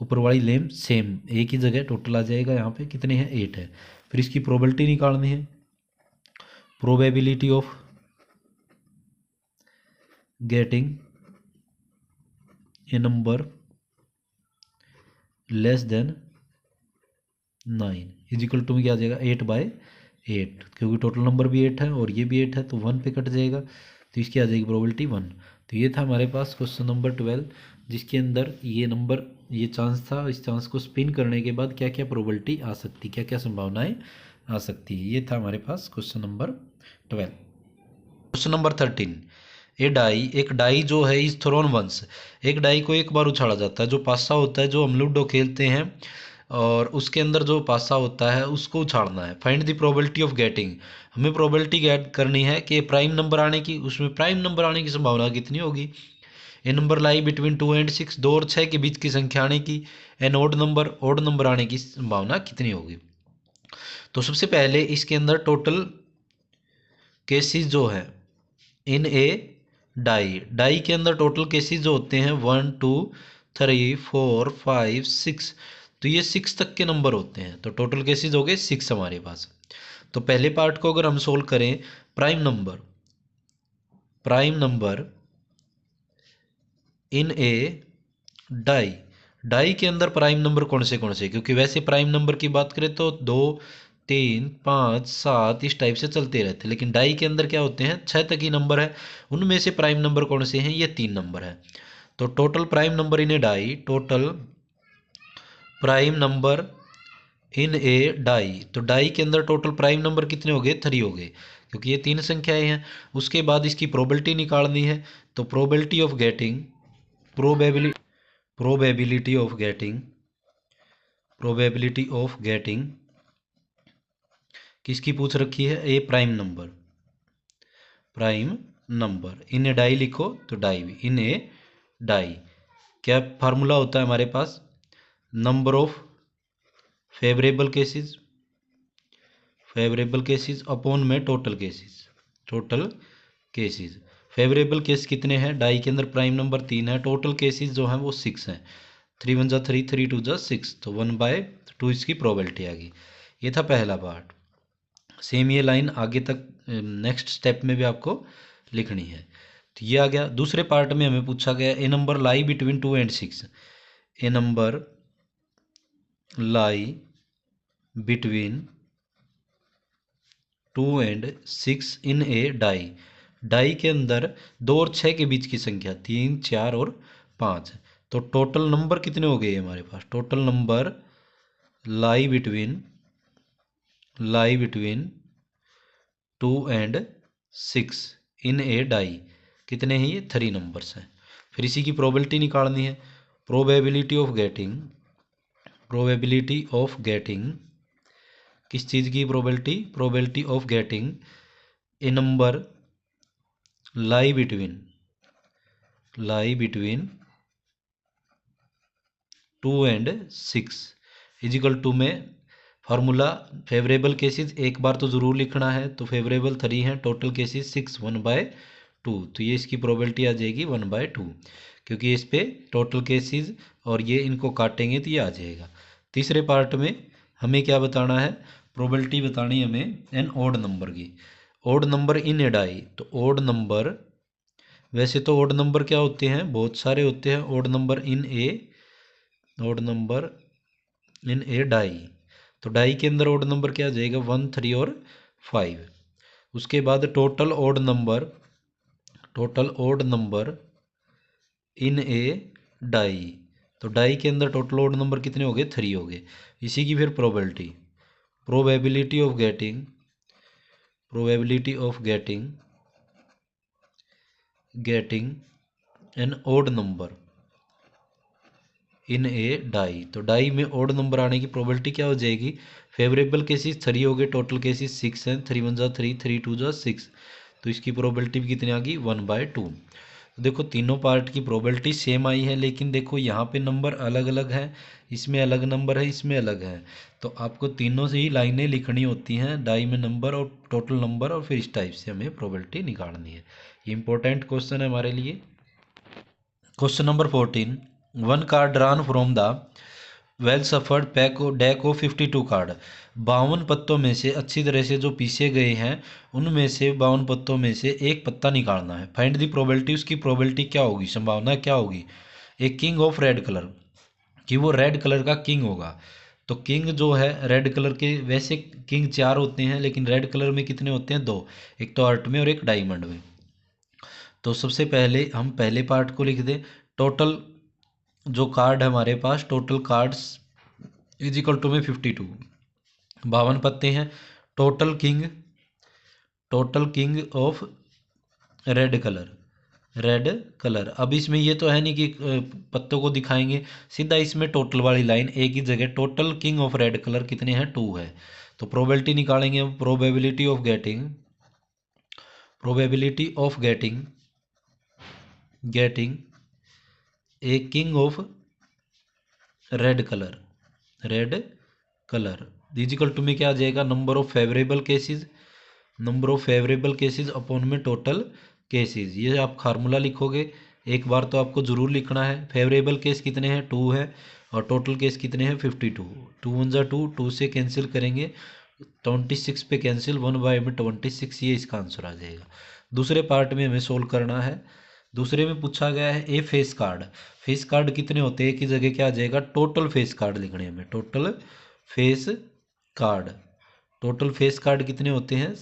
ऊपर वाली लेम सेम एक ही जगह टोटल आ जाएगा, यहाँ पे कितने हैं, 8 है। फिर इसकी प्रोबेबिलिटी निकालनी है, probability of getting a number less than 9 equal to में क्या आ जाएगा, 8/8, क्योंकि टोटल नंबर भी 8 है और ये भी 8 है, तो 1 पे कट जाएगा, तो इसकी आ जाएगी प्रोबेबिलिटी 1। तो ये था हमारे पास क्वेश्चन नंबर 12, जिसके अंदर ये चांस था, इस चांस को स्पिन करने के बाद क्या क्या प्रोबेबिलिटी आ सकती, क्या क्या संभावनाएं आ सकती है। ये था हमारे पास क्वेश्चन नंबर 12। क्वेश्चन नंबर 13, एक डाई जो है इज थ्रोन वंस, एक डाई को एक बार उछाला जाता है, जो पासा होता है, जो हम लूडो खेलते हैं और उसके अंदर जो पासा होता है उसको उछाड़ना है। Find the probability of getting, हमें प्रोबेबिलिटी गेट करनी है कि प्राइम नंबर आने की, उसमें प्राइम नंबर आने की संभावना कितनी होगी। ए नंबर लाई बिटवीन 2 एंड 6, 2 और 6 के बीच की संख्या आने की। एन ओड नंबर आने की संभावना कितनी होगी। तो सबसे पहले इसके अंदर टोटल केसेस जो है इन ए डाई के अंदर टोटल केसेस जो होते हैं 1 2 3 4 5 6, तो ये 6 तक के नंबर होते हैं। तो टोटल केसेस हो गए 6 हमारे पास। तो पहले पार्ट को अगर हम सोल्व करें, prime number in a die, die के अंदर प्राइम नंबर कौन से, क्योंकि वैसे प्राइम नंबर की बात करें तो 2 3 5 7 इस टाइप से चलते रहते हैं, लेकिन डाई के अंदर क्या होते हैं 6 तक ही नंबर है। उनमें से प्राइम नंबर कौन से हैं, ये 3 नंबर है। तो total prime number in a die, total prime number in a die, तो डाई के अंदर टोटल प्राइम नंबर कितने हो गए, 3 हो गए, क्योंकि ये 3 संख्याएं हैं। उसके बाद इसकी प्रोबेबिलिटी निकालनी है। तो probability of getting, probability of getting, probability of getting किसकी पूछ रखी है, a prime number in a die लिखो तो डाई भी इन ए डाई। क्या फार्मूला होता है हमारे पास, number of favourable cases upon में टोटल केसेस। फेवरेबल केस कितने हैं, डाई के अंदर प्राइम नंबर 3 है, टोटल केसेस जो हैं वो 6 हैं। 3 1 जा 3, 3 2 जा 6, तो 1/2 इसकी प्रोबेबिलिटी आ गई। ये था पहला पार्ट। सेम ये लाइन आगे तक नेक्स्ट स्टेप में भी आपको लिखनी है। तो ये आ गया। दूसरे पार्ट में हमें पूछा गया a number lie between 2 and 6, a number lie between 2 and 6 in a die, die के अंदर 2 और 6 के बीच की संख्या 3 4 और 5। तो टोटल नंबर कितने हो गए हमारे पास, total number lie between 2 and 6 in a die, कितने हैं ये 3 नंबर्स हैं। फिर इसी की प्रोबेबिलिटी निकालनी है। प्रोबेबिलिटी ऑफ गेटिंग किस चीज़ की probability of getting a number lie between 2 and 6 equal to में फार्मूला फेवरेबल केसेस एक बार तो ज़रूर लिखना है। तो फेवरेबल 3 है, टोटल केसेस 6, 1/2। तो ये इसकी प्रोबेबिलिटी आ जाएगी 1/2, क्योंकि इस पे टोटल केसेस और ये इनको काटेंगे तो ये आ जाएगा। तीसरे पार्ट में हमें क्या बताना है, प्रोबेबिलिटी बतानी है हमें एन ओड नंबर की। Odd number in a die, तो ओड नंबर, वैसे तो ओड नंबर क्या होते हैं, बहुत सारे होते हैं। Odd number in a die, तो डाई के अंदर ओड नंबर क्या आ जाएगा 1 3 और 5। उसके बाद total odd number in a die, तो डाई के अंदर टोटल ओड नंबर कितने हो गए 3 हो गए। इसी की फिर probability of getting an odd number in a die, तो डाई में ओड नंबर आने की प्रोबेबिलिटी क्या हो जाएगी, फेवरेबल केसेस 3 हो गए, टोटल केसेस 6 हैं, 3 1 जा 3, 3 2 जा 6, तो इसकी प्रोबेबिलिटी भी कितनी आ गई 1/2। देखो तीनों पार्ट की प्रोबेबिलिटी सेम आई है, लेकिन देखो यहाँ पे नंबर अलग अलग हैं, इसमें अलग नंबर है, इसमें अलग है। तो आपको तीनों से ही लाइनें लिखनी होती हैं, डाई में नंबर और टोटल नंबर, और फिर इस टाइप से हमें प्रोबेबिलिटी निकालनी है। ये इंपॉर्टेंट क्वेश्चन है हमारे लिए। Question number 14, 1 card drawn from the well suffered deck of 52 card, 52 पत्तों में से अच्छी तरह से जो पीसे गए हैं उनमें से 52 पत्तों में से एक पत्ता निकालना है। फाइंड दी प्रोबेबिलिटी, उसकी प्रोबेबिलिटी क्या होगी, संभावना क्या होगी। एक किंग ऑफ रेड कलर, कि वो रेड कलर का किंग होगा। तो किंग जो है रेड कलर के, वैसे किंग 4 होते हैं, लेकिन रेड कलर में कितने होते हैं 2, एक तो अर्ट में और एक डायमंड में। तो सबसे पहले हम पहले पार्ट को लिख दें। टोटल जो कार्ड है हमारे पास, टोटल कार्ड्स इजिकल टू में 52, 52 पत्ते हैं। Total king of red colour, red colour. अब इसमें ये तो है नहीं कि पत्तों को दिखाएंगे, सीधा इसमें टोटल वाली लाइन एक ही जगह, total king of red colour कितने हैं, 2 है। तो प्रोबेबिलिटी निकालेंगे हम, probability of getting a king of red colour equal to में क्या आ जाएगा, number of favourable cases upon में टोटल केसेस। ये आप फार्मूला लिखोगे, एक बार तो आपको ज़रूर लिखना है। फेवरेबल केस कितने हैं, 2 है, और टोटल केस कितने हैं, 52। 2 1 जा 2, 2 से कैंसिल करेंगे, 26 पे कैंसिल, 1/26, ये इसका आंसर आ जाएगा। दूसरे पार्ट में हमें सोल्व करना है। दूसरे में पूछा गया है ए फेस कार्ड। फेस कार्ड कितने होते हैं, एक ही जगह क्या आ जाएगा, टोटल फेस कार्ड लिखने में, face card total face card कितने होते हैं,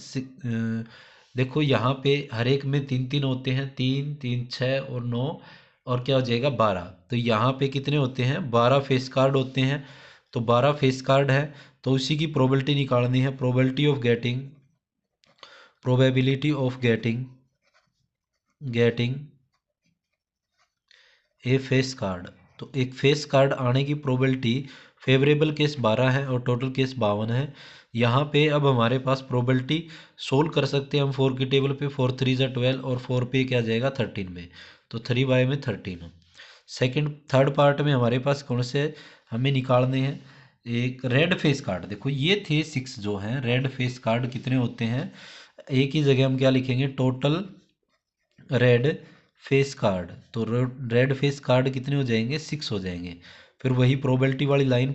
देखो यहाँ पे हर एक में 3 3 होते हैं, 3 3 6 और 9, और क्या हो जाएगा 12। तो यहाँ पे कितने होते हैं, 12 फेस कार्ड होते हैं। तो 12 फेस कार्ड है, तो उसी की प्रोबेबिलिटी निकालनी है। Probability of getting A face card. तो एक फेस कार्ड आने की प्रोबेबिलिटी, फेवरेबल केस 12 है और टोटल केस 52 है। यहाँ पे अब हमारे पास प्रोबेबिलिटी सोल्व कर सकते हैं हम 4 की टेबल पे, 4 3 जा 12, और 4 पे क्या जाएगा 13 में, तो 3 में 13। थर्ड पार्ट में हमारे पास कौन से हमें निकालने हैं, एक रेड फेस कार्ड। देखो ये थे 6 जो हैं रेड फेस कार्ड, कितने होते हैं, एक ही जगह हम क्या लिखेंगे, टोटल रेड फेस कार्ड। तो रेड फेस कार्ड कितने हो जाएंगे, 6 हो जाएंगे। फिर वही प्रोबेबिलिटी वाली line,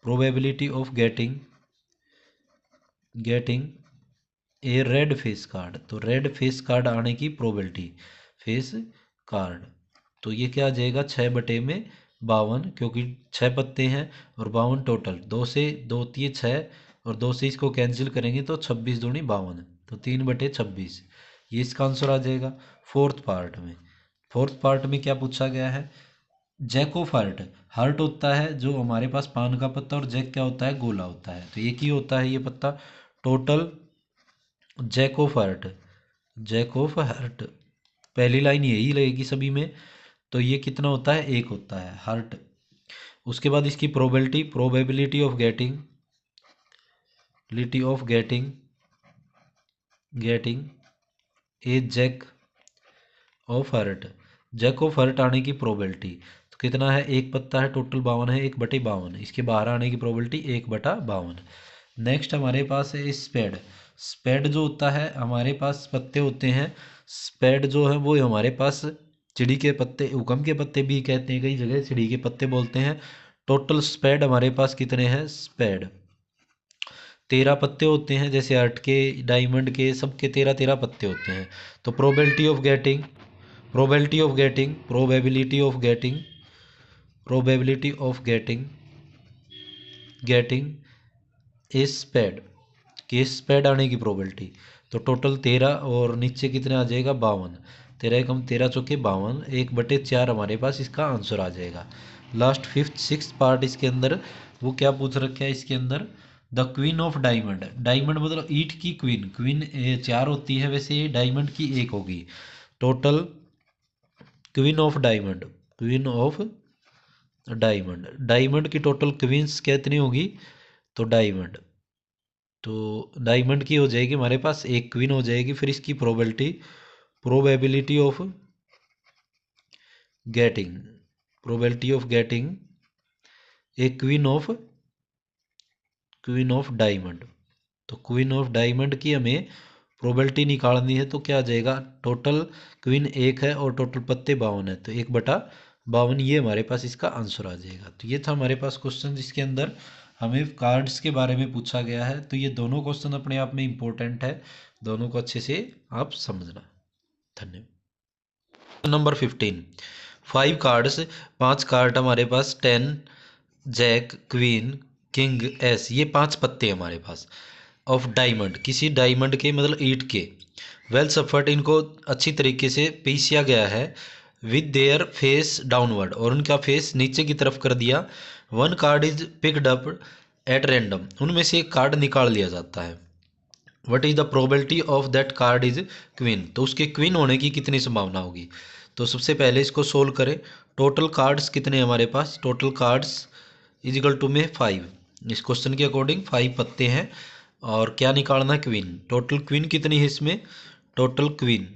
probability of getting A red face card. तो रेड फेस कार्ड आने की प्रोबेबिलिटी, फेस कार्ड, तो ये क्या आ जाएगा, 6/52, क्योंकि 6 पत्ते हैं और 52 टोटल, 2 से 2 3 6, और 2 से इसको कैंसिल करेंगे तो 26 दूनी 52, तो 3/26, ये इसका आंसर आ जाएगा। फोर्थ पार्ट में क्या पूछा गया है, जैक ऑफ हर्ट। हर्ट होता है जो हमारे पास पान का पत्ता, और जैक क्या होता है, गोला होता है, तो एक ही होता है ये पत्ता। टोटल जैक ऑफ हर्ट पहली लाइन यही लगेगी सभी में, तो ये कितना होता है, 1 होता है हर्ट। उसके बाद इसकी probability of getting a jack of heart आने की प्रोबेबिलिटी, तो कितना है, एक पत्ता है, टोटल 52 है, 1/52, इसके बाहर आने की प्रोबेबिलिटी 1/52। नेक्स्ट हमारे पास है स्पेड। स्पेड जो होता है, हमारे पास पत्ते होते हैं, स्पेड जो है वो हमारे पास चिड़ी के पत्ते, हुकम के पत्ते भी कहते हैं, कई जगह चिड़ी के पत्ते बोलते हैं। टोटल स्पेड हमारे पास कितने हैं, स्पेड 13 पत्ते होते हैं, जैसे अर्ट के, डायमंड के, सबके 13 13 पत्ते होते हैं। तो probability of getting a spade, case spade आने की प्रोबेबिलिटी, तो टोटल 13 और नीचे कितने आ जाएगा, 52, 13 कम 13 चौके 52, 1/4 हमारे पास इसका आंसर आ जाएगा। लास्ट 5th 6th पार्ट इसके अंदर वो क्या पूछ रखा है, इसके अंदर the queen of diamond. Diamond मतलब ईट की क्वीन, 4 होती है वैसे, डायमंड की 1 होगी। टोटल क्वीन ऑफ डायमंड की टोटल क्वींस कितनी होगी, तो डायमंड की हो जाएगी हमारे पास 1 क्वीन हो जाएगी। फिर इसकी probability of getting A queen of diamond. तो क्वीन ऑफ डायमंड की हमें प्रोबेबिलिटी निकालनी है, तो क्या आ जाएगा, टोटल क्वीन 1 है और टोटल पत्ते 52 है, तो 1/52, ये हमारे पास इसका आंसर आ जाएगा। तो ये था हमारे पास क्वेश्चन जिसके अंदर हमें कार्ड्स के बारे में पूछा गया है। तो ये दोनों क्वेश्चन अपने आप में इम्पोर्टेंट है, दोनों को अच्छे से आप समझना। धन्यवाद। नंबर 15, 5 कार्ड्स, 5 कार्ड हमारे पास, 10 जैक, क्वीन, किंग, एस, ये 5 पत्ते हमारे पास ऑफ डायमंड, किसी डायमंड के मतलब ईट के, वेल सफर्ट, इनको अच्छी तरीके से पीसिया गया है, विद देयर फेस डाउनवर्ड, और उनका फेस नीचे की तरफ कर दिया। 1 card is picked up at random, उनमें से एक कार्ड निकाल लिया जाता है। What is the probability of that card is queen, तो उसके क्वीन होने की कितनी संभावना होगी। तो सबसे पहले इसको सोल्व करें। टोटल कार्ड्स कितने हैं हमारे पास, total cards is equal to में 5, इस क्वेश्चन के अकॉर्डिंग 5 पत्ते हैं और क्या निकालना है, क्वीन। टोटल क्वीन कितनी है इसमें, टोटल क्वीन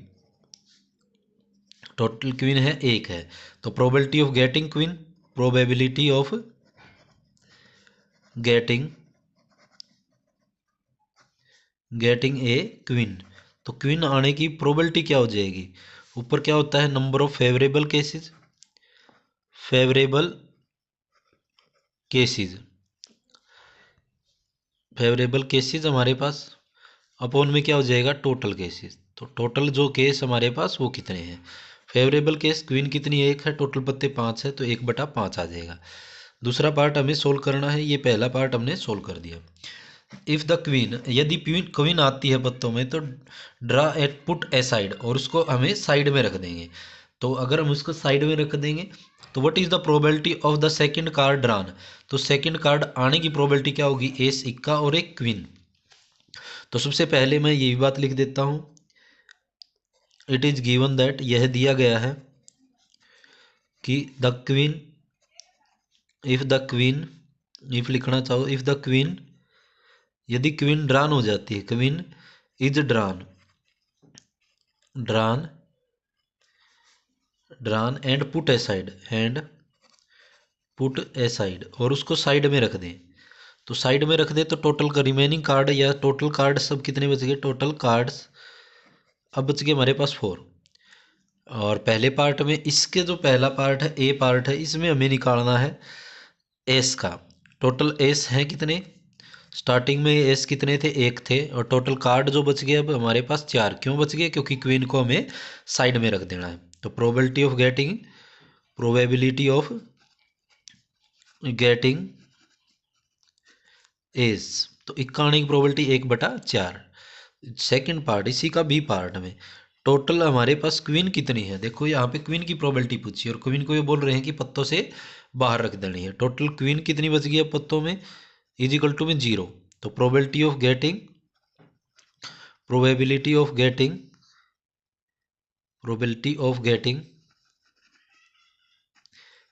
है 1 है। तो probability of getting queen, probability of getting A queen, तो क्वीन आने की प्रोबेबिलिटी क्या हो जाएगी, ऊपर क्या होता है नंबर ऑफ फेवरेबल केसेस हमारे पास अपॉन में क्या हो जाएगा टोटल केसेस। तो टोटल जो केस हमारे पास वो कितने हैं, फेवरेबल केस क्वीन कितनी 1 है, टोटल पत्ते 5 है, तो 1/5 आ जाएगा। दूसरा पार्ट हमें सोल्व करना है, ये पहला पार्ट हमने सोल्व कर दिया। इफ द क्वीन, यदि क्वीन आती है पत्तों में, तो ड्रा एट पुट ए साइड, और उसको हमें साइड में रख देंगे। तो अगर हम उसको साइड में रख देंगे तो what is the probability of the second card drawn, तो सेकंड कार्ड आने की प्रोबेबिलिटी क्या होगी, एस इक्का और एक क्वीन। तो सबसे पहले मैं ये भी बात लिख देता हूं, इट इज गिवन दैट, यह दिया गया है कि द क्वीन, इफ लिखना चाहो इफ द क्वीन, यदि क्वीन ड्रान हो जाती है, queen is drawn and put A side, और उसको साइड में रख दें। तो साइड में रख दें तो टोटल का रिमेनिंग कार्ड या टोटल कार्ड सब कितने बच गए, टोटल कार्ड्स अब बच गए हमारे पास 4। और पहले पार्ट में इसके जो पहला पार्ट है, ए पार्ट है, इसमें हमें निकालना है एस का। टोटल एस हैं कितने, स्टार्टिंग में एस कितने थे, 1 थे, और टोटल कार्ड जो बच गए अब हमारे पास 4। क्यों बच गए, क्योंकि क्वीन को हमें साइड में रख देना है। तो प्रोबेबिलिटी ऑफ गेटिंग एस, तो इक्का आने की प्रोबेबिलिटी 1/4। सेकंड पार्ट इसी का बी पार्ट में, टोटल हमारे पास क्वीन कितनी है, देखो यहाँ पे क्वीन की प्रोबेबिलिटी पूछी और क्वीन को ये बोल रहे हैं कि पत्तों से बाहर रख देनी है। टोटल क्वीन कितनी बच गई अब पत्तों में, इज इक्वल टू में 0। तो probability of getting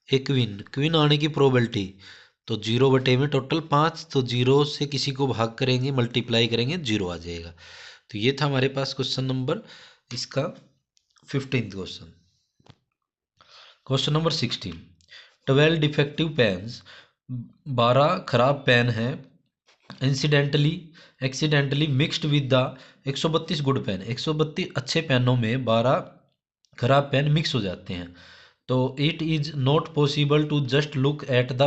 A queen आने की प्रोबेबिलिटी, तो 0 में टोटल 5, तो 0 से किसी को भाग करेंगे, मल्टीप्लाई करेंगे, 0 आ जाएगा। तो ये था हमारे पास क्वेश्चन नंबर इसका 15th question. Question number 16, 12 defective pens, 12 खराब पेन है, accidentally mixed with the 132 good pen, 132 अच्छे पेनों में 12 खराब पेन मिक्स हो जाते हैं। तो it is not possible to just look at the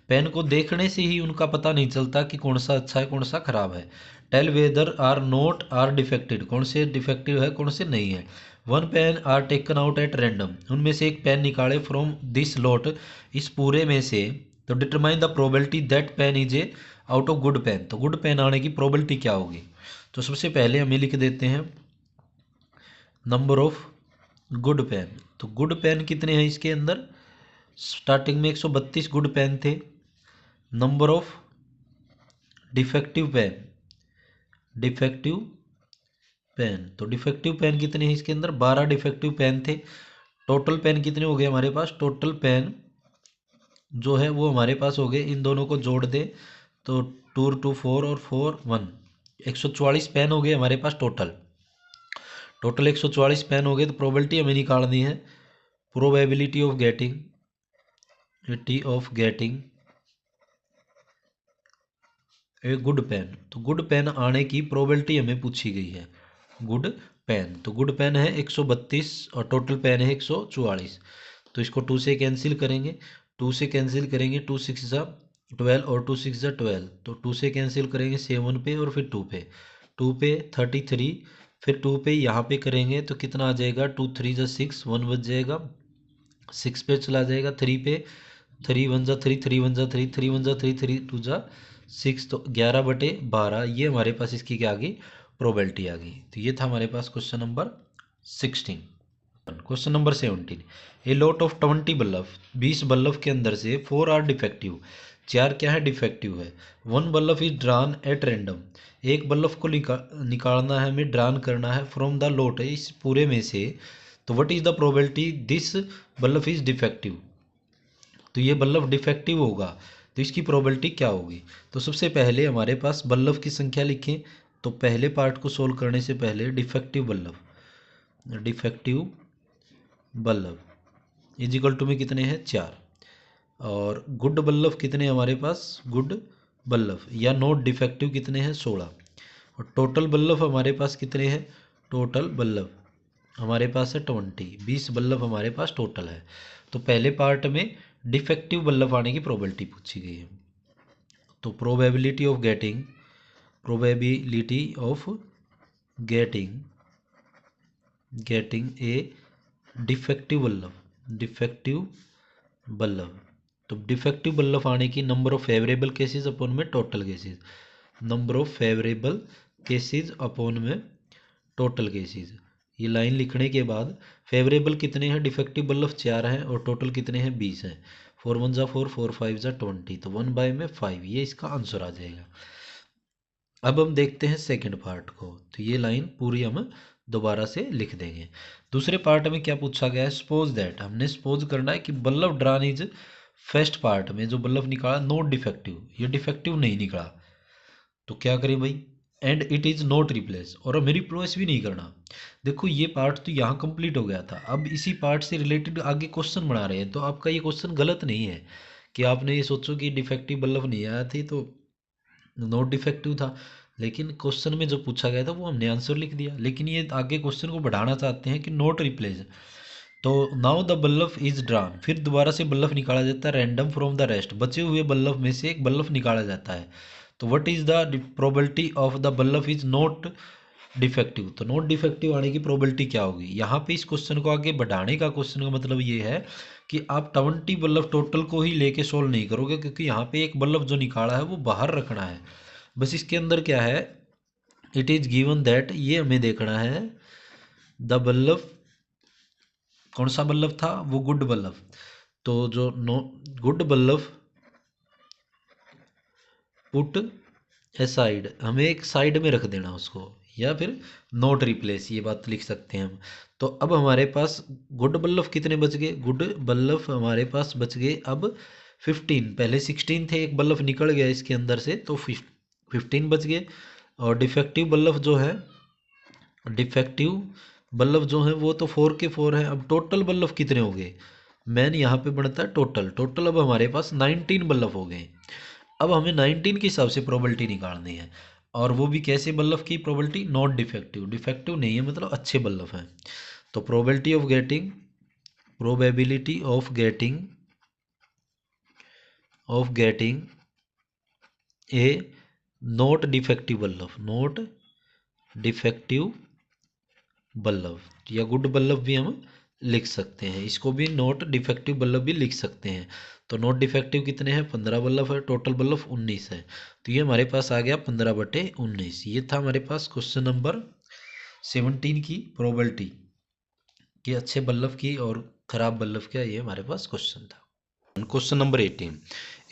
pen को देखने से ही उनका पता नहीं चलता कि कौन सा अच्छा है कौन सा खराब है। टेल वेदर आर डिफेक्टेड, कौन से डिफेक्टिव है कौन से नहीं है। 1 pen are taken out at random, उनमें से एक पेन निकाले फ्रॉम दिस लॉट, इस पूरे में से। तो determine the probability that pen is a out of good pen, तो गुड पेन आने की प्रोबेबिलिटी क्या होगी। तो सबसे पहले हमें लिख देते हैं नंबर ऑफ गुड पेन। तो गुड पेन कितने हैं इसके अंदर, स्टार्टिंग में 132 गुड पेन थे। नंबर ऑफ डिफेक्टिव पेन, तो डिफेक्टिव पेन कितने हैं इसके अंदर, 12 डिफेक्टिव पेन थे। टोटल पेन कितने हो गए हमारे पास, टोटल पेन जो है वो हमारे पास हो गए, इन दोनों को जोड़ दे तो 2 2 4 और 4 1, 144 पेन हो गए हमारे पास टोटल 144 पेन हो गए। तो प्रोबेबिलिटी हमें निकालनी है, probability of getting a good pen. तो गुड पेन आने की प्रोबेबिलिटी हमें पूछी गई है, गुड पेन। तो गुड पेन है 132 और टोटल पेन है 144। तो इसको 2 से कैंसिल करेंगे, 2 से कैंसिल करेंगे, 2 6 12 और 2 6 12, तो 2 से कैंसिल करेंगे 7 पे और फिर 2 पे, 2 पे 33, फिर 2 पे यहाँ पे करेंगे तो कितना आ जाएगा, 2 3 6 1 बच जाएगा, 6 पे चला जाएगा, 3 पे 3 1 3 3 1 3 3 1 3 3 2 6, तो 11/12 ये हमारे पास इसकी क्या आ गई, प्रोबेबिलिटी आ गई। तो ये था हमारे पास question number 16। Question number 17, a lot of 20 bulb, 20 bulb के अंदर से 4 आर डिफेक्टिव, 4 क्या है, डिफेक्टिव है। 1 bulb is drawn at random, एक बल्ब को निकालना है, हमें ड्रान करना है फ्रॉम द लोट, इस पूरे में से। तो what is the probability this bulb is defective, तो ये बल्ब डिफेक्टिव होगा, तो इसकी प्रोबेबिलिटी क्या होगी। तो सबसे पहले हमारे पास बल्ब की संख्या लिखें। तो पहले पार्ट को सोल्व करने से पहले डिफेक्टिव बल्ब इजिकल टू में कितने हैं, 4। और गुड बल्ब कितने हमारे पास, गुड बल्ब या नॉट डिफेक्टिव कितने हैं, 16। और टोटल बल्ब हमारे पास कितने हैं, टोटल बल्ब हमारे पास है 20, 20 बल्ब हमारे पास टोटल है। तो पहले पार्ट में डिफेक्टिव बल्ब आने की प्रोबेबिलिटी पूछी गई है। तो probability of getting a defective bulb, तो डिफेक्टिव बल्ब आने की number of favourable cases upon में total cases, number of favourable cases upon में टोटल केसेस। ये लाइन लिखने के बाद फेवरेबल कितने हैं, डिफेक्टिव बल्ब 4 हैं और टोटल कितने हैं, 20 हैं। 4 1 ज़ा 4, 4 5 ज़ा 20, तो 1/5, ये इसका आंसर आ जाएगा। अब हम देखते हैं सेकंड पार्ट को, तो ये लाइन पूरी हम दोबारा से लिख देंगे। दूसरे पार्ट में क्या पूछा गया है, सपोज दैट, हमने सपोज करना है कि bulb drawn is first part में जो बल्ब निकाला नॉट डिफेक्टिव, ये डिफेक्टिव नहीं निकला, तो क्या करें भाई, and it is not replace, और हमें रिप्लेस भी नहीं करना। देखो ये पार्ट तो यहाँ कंप्लीट हो गया था, अब इसी पार्ट से रिलेटेड आगे क्वेश्चन बना रहे हैं, तो आपका ये क्वेश्चन गलत नहीं है कि आपने ये सोचो कि डिफेक्टिव बल्ब नहीं आया थी तो नॉट डिफेक्टिव था, लेकिन क्वेश्चन में जो पूछा गया था वो हमने आंसर लिख दिया, लेकिन ये आगे क्वेश्चन को बढ़ाना चाहते हैं कि नॉट रिप्लेस। तो now the bulb is drawn, फिर दोबारा से बल्ब निकाला जाता है रैंडम फ्रॉम द रेस्ट, बचे हुए बल्ब में से एक बल्ब निकाला जाता है। तो what is the probability of the bulb is not defective, तो नॉट डिफेक्टिव आने की प्रोबेबिलिटी क्या होगी। यहाँ पे इस क्वेश्चन को आगे बढ़ाने का क्वेश्चन का मतलब ये है कि आप 20 बल्ब टोटल को ही लेके सोल्व नहीं करोगे, क्योंकि यहाँ पे एक बल्ब जो निकाला है वो बाहर रखना है। बस इसके अंदर क्या है, इट इज गिवन दैट, ये हमें देखना है द बल्ब, कौन सा बल्ब था वो, गुड बल्ब। तो जो no good bulb put aside, हमें एक साइड में रख देना उसको, या फिर नोट रिप्लेस, ये बात लिख सकते हैं हम। तो अब हमारे पास गुड बल्ब कितने बच गए, गुड बल्ब हमारे पास बच गए अब 15, पहले 16 थे, एक बल्ब निकल गया इसके अंदर से, तो 15 बच गए। और डिफेक्टिव बल्ब जो है, डिफेक्टिव बल्ब जो है वो तो 4 के 4 हैं। अब टोटल बल्ब कितने हो गए, मैन यहाँ पे बनता है टोटल अब हमारे पास 19 बल्ब हो गए। अब हमें 19 के हिसाब से प्रोबेबिलिटी निकालनी है, और वो भी कैसे बल्ब की प्रोबेबिलिटी, नॉट डिफेक्टिव, डिफेक्टिव नहीं है मतलब अच्छे बल्ब हैं। तो probability of getting A not defective bulb या गुड बल्ब भी हम लिख सकते हैं, इसको भी नॉट डिफेक्टिव बल्ब भी लिख सकते हैं। तो नॉट डिफेक्टिव कितने हैं, 15 बल्ब है, टोटल बल्ब 19 है। तो ये हमारे पास आ गया 15/19। ये था हमारे पास क्वेश्चन नंबर 17 की प्रोबेबिलिटी कि अच्छे बल्ब की और ख़राब बल्ब का, ये हमारे पास क्वेश्चन था। Question number 18,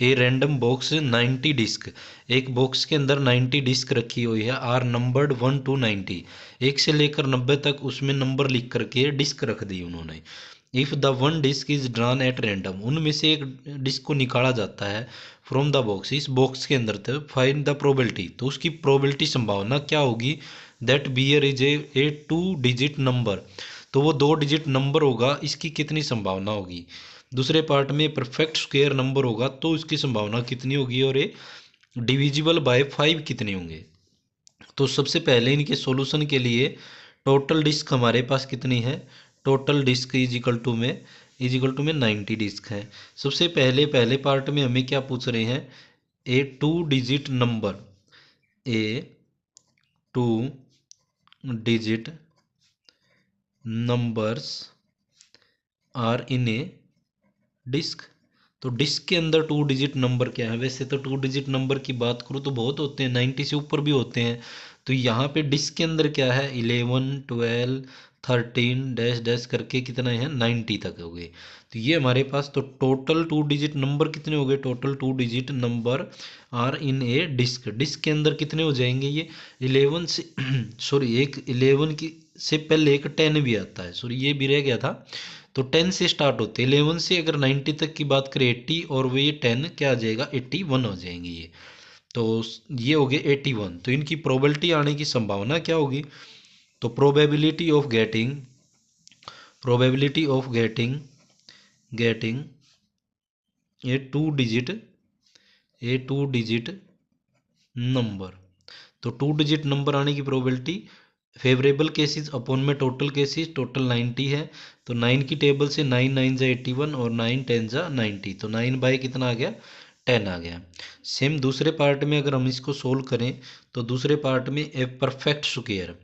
a random box 90 disc, एक बॉक्स के अंदर 90 डिस्क रखी हुई है, आर नंबर्ड 1 to 90, 1 से लेकर 90 तक उसमें नंबर लिख करके डिस्क रख दी उन्होंने। If the one disc is drawn at random, उनमें से एक डिस्क को निकाला जाता है फ्रॉम द बॉक्स, इस बॉक्स के अंदर तक, फाइंड द प्रोबेबिलिटी, तो उसकी प्रोबेबिलिटी संभावना क्या होगी, that bear is a 2 digit number, तो वो 2 डिजिट नंबर होगा, इसकी कितनी संभावना होगी। दूसरे पार्ट में परफेक्ट स्क्वायर नंबर होगा तो इसकी संभावना कितनी होगी, और ये डिविजिबल बाय 5 कितने होंगे। तो सबसे पहले इनके सॉल्यूशन के लिए टोटल डिस्क हमारे पास कितनी है, टोटल डिस्क इजिकल टू में 90 डिस्क है। सबसे पहले पार्ट में हमें क्या पूछ रहे हैं, a 2 digit numbers are in a disc, तो डिस्क के अंदर 2 डिजिट नंबर क्या है, वैसे तो 2 डिजिट नंबर की बात करूँ तो बहुत होते हैं, 90 से ऊपर भी होते हैं, तो यहाँ पे डिस्क के अंदर क्या है, 11 12 13 डैश डैश करके कितना है 90 तक हो गए। तो ये हमारे पास तो टोटल 2 डिजिट नंबर कितने हो गए, total 2 digit number are in a disc. Disc के अंदर कितने हो जाएंगे ये 11 से सॉरी एक 11 की से पहले एक 10 भी आता है, सॉरी ये भी रह गया था। तो 10 से स्टार्ट होते हैं, 11 से अगर 90 तक की बात करें 80, और वो ये 10 क्या आ जाएगा 81 हो जाएंगे ये। तो ये हो गए 81। तो इनकी प्रोबेबिलिटी आने की संभावना क्या होगी, तो probability of getting A two digit number. तो 2 डिजिट नंबर आने की प्रोबेबिलिटी, फेवरेबल केसेस अपॉन में टोटल केसेस, टोटल 90 है। तो 9 की टेबल से 9 9 जा 81 और 9 10 जा 90, तो 9 बाई कितना आ गया 10 आ गया। सेम दूसरे पार्ट में अगर हम इसको सोल्व करें, तो दूसरे पार्ट में ए परफेक्ट स्क्वायर,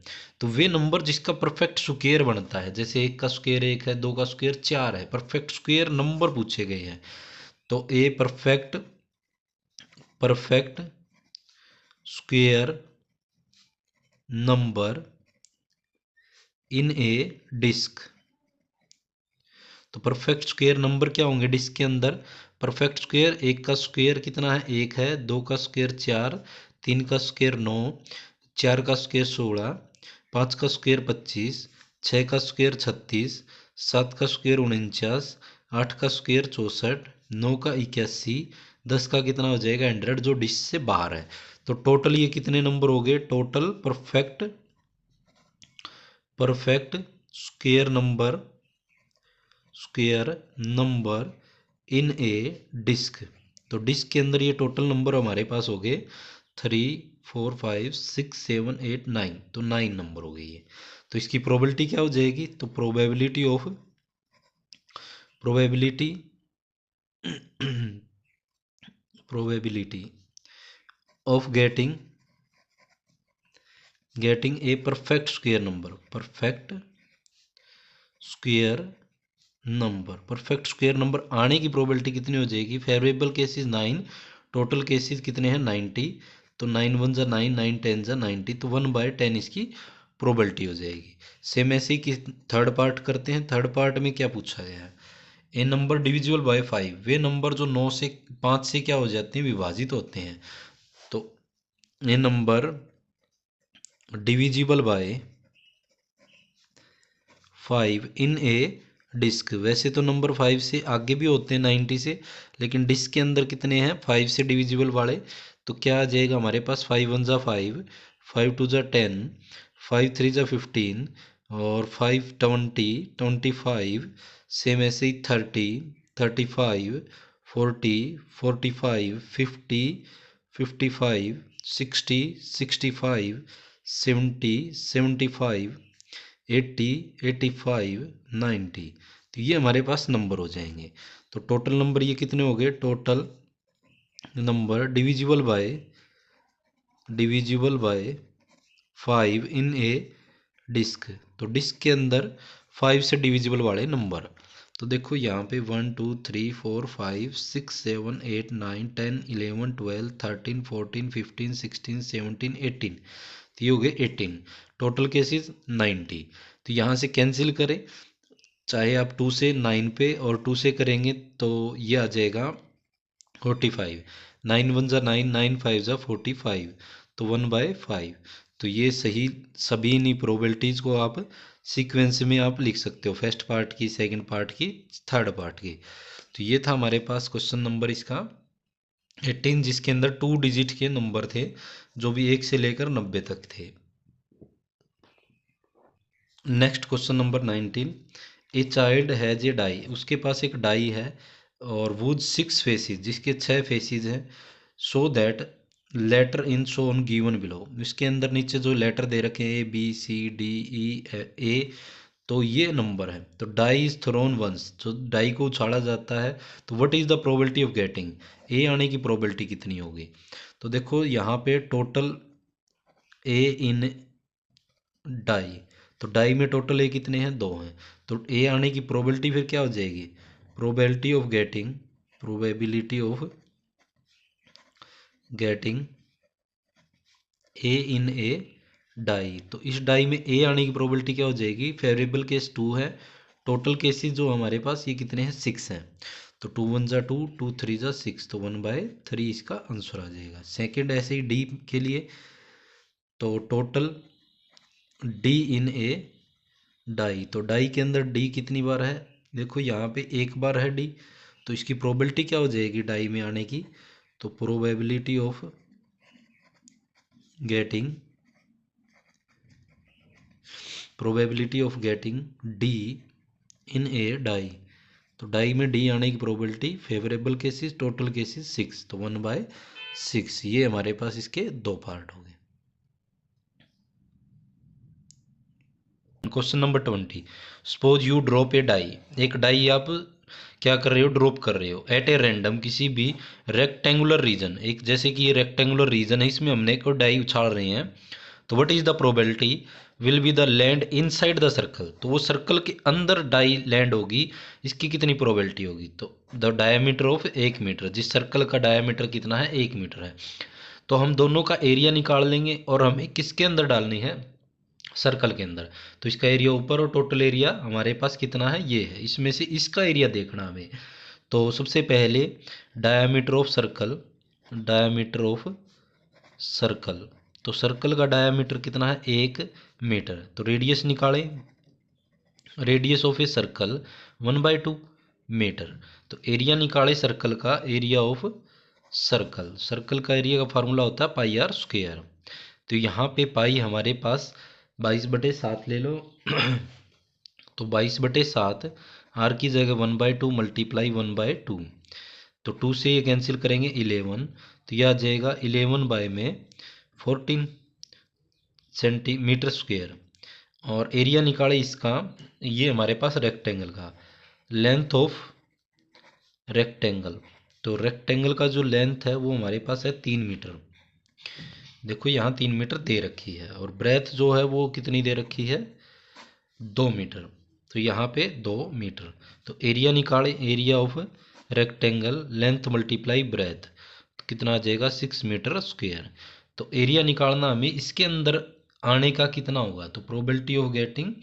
तो वे नंबर जिसका परफेक्ट स्क्वायर बनता है, जैसे 1 का स्क्वायर 1 है, 2 का स्क्वायर 4 है, परफेक्ट स्क्वायर नंबर पूछे गए हैं। तो a perfect square number in a disc. तो परफेक्ट स्क्वायर नंबर क्या होंगे डिस्क के अंदर, परफेक्ट स्क्वायर, 1 का स्क्वायर कितना है 1 है, 2 का स्क्वायर 4, 3 का स्क्वायर 9, 4 का स्क्वायर 16, 5 का स्क्वायर 25, 6 का स्क्वायर 36, 7 का स्क्वायर 49, 8 का स्क्वायर 64, 9 का 81, 10 का कितना हो जाएगा 100, जो डिस्क से बाहर है। तो टोटल ये कितने नंबर हो गए, total perfect square number in a disc. तो डिस्क के अंदर ये टोटल नंबर हमारे पास हो गए 3 4 5 6 7 8 9, तो 9 नंबर हो गई है। तो इसकी प्रोबेबिलिटी क्या हो जाएगी, तो probability probability of getting A square perfect square number आने की प्रोबेबिलिटी कितनी हो जाएगी, फेवरेबल केसेस 9, टोटल केसेस कितने हैं 90, तो 9 1 जा 9, 9 10 जा 90, तो 1/10 इसकी प्रोबेबिलिटी हो जाएगी। सेम ऐसे ही कि थर्ड पार्ट करते हैं। थर्ड पार्ट में क्या पूछा गया है, ए नंबर डिविजिबल बाय 5, वे नंबर जो 5 से क्या हो जाते हैं विभाजित होते हैं। तो a number divisible by 5 in a disc, वैसे तो नंबर 5 से आगे भी होते हैं 90 से, लेकिन डिस्क के अंदर कितने हैं 5 से डिविजिबल वाले। तो क्या आ जाएगा हमारे पास 5 1 जा 5, 5 2 जा 10, 5 3 जा 15, और 5 20 25, सेम ऐसे ही 30 35 40 45 50 55 60 65 70 75 80 85 90, तो ये हमारे पास नंबर हो जाएंगे। तो टोटल नंबर ये कितने हो गए, total number divisible by 5 in a disc. तो डिस्क के अंदर 5 से डिविजिबल वाले नंबर, तो देखो यहाँ पे 1 2 3 4 5 6 7 8 9 10 11 12 13 14 15 16 17 18, तो ये हो गए 18, टोटल केसेस 90। तो यहाँ से कैंसिल करें, चाहे आप 2 से 9 पे और 2 से करेंगे तो ये आ जाएगा 45, 9 1 जा 9, 9 5 जा 45, तो 1/5। तो ये सही, सभी इन्हीं प्रोबेबिलिटीज़ को आप सीक्वेंस में आप लिख सकते हो, फर्स्ट पार्ट की, सेकंड पार्ट की, थर्ड पार्ट की। तो ये था हमारे पास क्वेश्चन नंबर इसका 18, जिसके अंदर 2 डिजिट के नंबर थे जो भी 1 से लेकर 90 तक थे। Next question number 19, a child has a die, उसके पास एक डाई है और वुड 6 फेसिस, जिसके 6 फेसिस हैं, so that letter in shown given below, इसके अंदर नीचे जो लेटर दे रखे हैं ABCDE ए, तो ये नंबर है। तो डाई इज थ्रोन वंस, जो डाई को उछाला जाता है, तो what is the probability of getting, a आने की प्रोबेबिलिटी कितनी होगी। तो देखो यहाँ पे टोटल ए इन डाई, तो डाई में टोटल ए कितने हैं 2 हैं, तो ए आने की प्रोबेबिलिटी फिर क्या हो जाएगी, probability of getting A in a die, तो इस डाई में ए आने की प्रोबेबिलिटी क्या हो जाएगी, फेवरेबल केस 2 है, टोटल केसेस जो हमारे पास ये कितने हैं 6 हैं, तो 2 1 जा 2, 2 3 जा 6, तो 1/3 इसका आंसर आ जाएगा। सेकेंड ऐसे ही डी के लिए, तो total D in a die, तो डाई के अंदर डी कितनी बार है, देखो यहाँ पे एक बार है डी, तो इसकी प्रोबेबिलिटी क्या हो जाएगी डाई में आने की, तो probability of getting D in a die, तो डाई में डी आने की probability favourable cases total cases 6, तो 1/6, ये हमारे पास इसके दो पार्ट हो गए। Question number 20, suppose you drop a die, एक डाई आप क्या कर रहे हो, ड्रॉप कर रहे हो एट ए रैंडम किसी भी रेक्टेंगुलर रीजन, एक जैसे कि ये रेक्टेंगुलर रीजन है, इसमें हमने एक डाई उछाल रहे हैं, तो what is the probability will be the land inside the circle, तो वो सर्कल के अंदर डाई लैंड होगी, इसकी कितनी प्रोबेबिलिटी होगी, तो द डायमीटर ऑफ 1 मीटर, जिस सर्कल का डायमीटर कितना है 1 मीटर है, तो हम दोनों का एरिया निकाल लेंगे और हमें किसके अंदर डालनी है, सर्कल के अंदर, तो इसका एरिया ऊपर और टोटल एरिया हमारे पास कितना है ये है, इसमें से इसका एरिया देखना हमें, तो सबसे पहले डायमीटर ऑफ सर्कल, तो सर्कल का डायमीटर कितना है 1 मीटर, तो रेडियस निकालें, radius of a circle 1/2 metre, तो एरिया निकाले सर्कल का, एरिया ऑफ सर्कल का एरिया का फार्मूला होता है पाई आर स्क्वायर, तो यहाँ पे पाई हमारे पास 22/7 ले लो तो 22/7, आर की जगह 1/2 मल्टीप्लाई 1/2, तो 2 से ये कैंसिल करेंगे 11, तो यह आ जाएगा 11 बाय में 14 सेंटीमीटर स्क्वायर, और एरिया निकाले इसका, ये हमारे पास रेक्टेंगल का लेंथ ऑफ रेक्टेंगल, तो रेक्टेंगल का जो लेंथ है वो हमारे पास है 3 मीटर, देखो यहाँ 3 मीटर दे रखी है, और ब्रेथ जो है वो कितनी दे रखी है 2 मीटर, तो यहाँ पे 2 मीटर, तो एरिया निकाले, area of rectangle length multiply breath, तो कितना आ जाएगा 6 मीटर स्क्वायर, तो एरिया निकालना हमें इसके अंदर आने का कितना होगा, तो probability of getting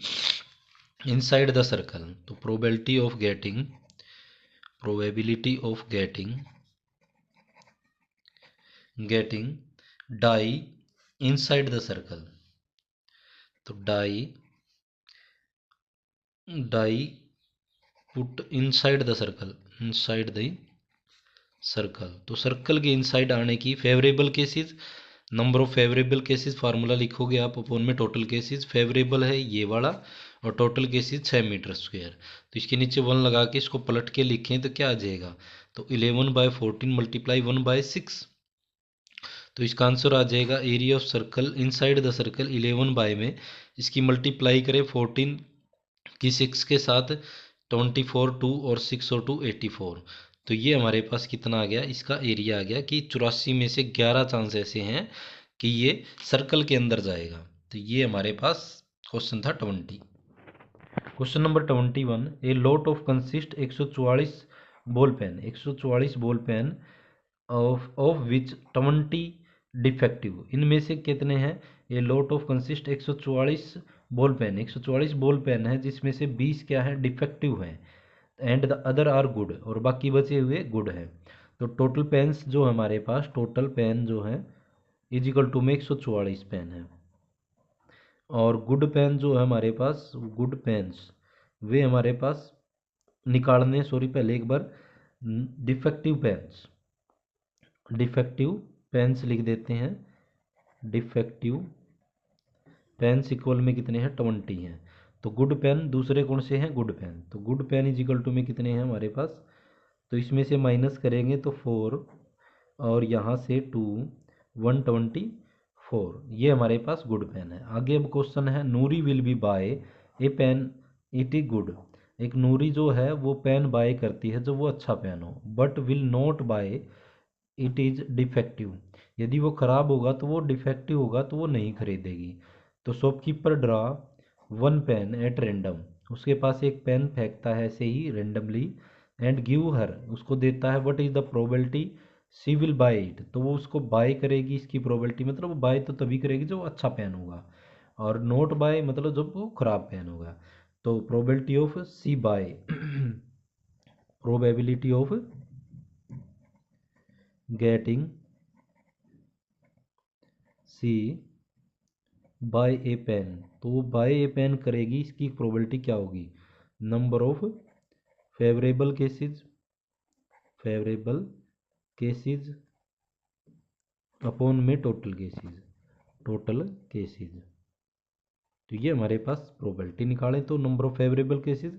inside the circle, तो probability of getting die inside the circle, तो die put inside the circle, तो सर्कल के इनसाइड आने की favourable cases, number of favourable cases formula लिखोगे आप अपॉन में टोटल केसेस, फेवरेबल है ये वाला और टोटल केसेस 6 मीटर स्क्वायर, तो इसके नीचे 1 लगा के इसको पलट के लिखें तो क्या आ जाएगा, तो 11/14 मल्टीप्लाई 1/6, तो इसका आंसर आ जाएगा area of circle inside the circle 11 by में इसकी मल्टीप्लाई करें 14 की 6 के साथ, 24 2 और 6 और 2 84, तो ये हमारे पास कितना आ गया, इसका एरिया आ गया कि 84 में से 11 चांस ऐसे हैं कि ये सर्कल के अंदर जाएगा, तो ये हमारे पास क्वेश्चन था 20। Question number 21, a lot of consist 144 ball pen, 144 ball pen of which 20 defective, इनमें से कितने हैं, ये lot of consist 144 ball pen, 144 ball pen है जिसमें से 20 क्या है डिफेक्टिव हैं, and the other are good, और बाकी बचे हुए गुड है, तो टोटल पेन्स जो हमारे पास टोटल पेन जो है इजिकल टू में 144 पेन है, और गुड पेन जो है हमारे पास गुड पेन्स वे हमारे पास निकालने, सॉरी पहले एक बार डिफेक्टिव पेन्स लिख देते हैं, डिफेक्टिव पेन्स इक्वल में कितने हैं 20 हैं, तो गुड पेन दूसरे कौन से हैं गुड पेन, तो good pen is equal to में कितने हैं हमारे पास, तो इसमें से माइनस करेंगे तो 4 और यहाँ से 2 124, ये हमारे पास गुड पेन है। आगे अब क्वेश्चन है नूरी will be by a pen it is good, एक नूरी जो है वो पेन बाय करती है जो वो अच्छा पेन हो, but will not buy it is defective, यदि वो ख़राब होगा तो वो डिफेक्टिव होगा तो वो नहीं खरीदेगी, तो shopkeeper draw 1 pen at random, उसके पास एक पेन फेंकता है ऐसे ही रेंडमली, एंड गिव हर, उसको देता है what is the probability she will buy it, तो वो उसको बाय करेगी, इसकी प्रोबेबिलिटी मतलब वो बाय तो तभी करेगी जो अच्छा पेन होगा, और नोट बाय मतलब जब वो खराब पेन होगा। तो probability of she buy probability of getting she buy a pen, तो वो बाय ए पेन करेगी, इसकी प्रोबेबिलिटी क्या होगी, number of favourable cases, favourable cases upon में टोटल केसेस, टोटल केसेस। तो ये हमारे पास प्रोबेबिलिटी निकालें तो number of favourable cases,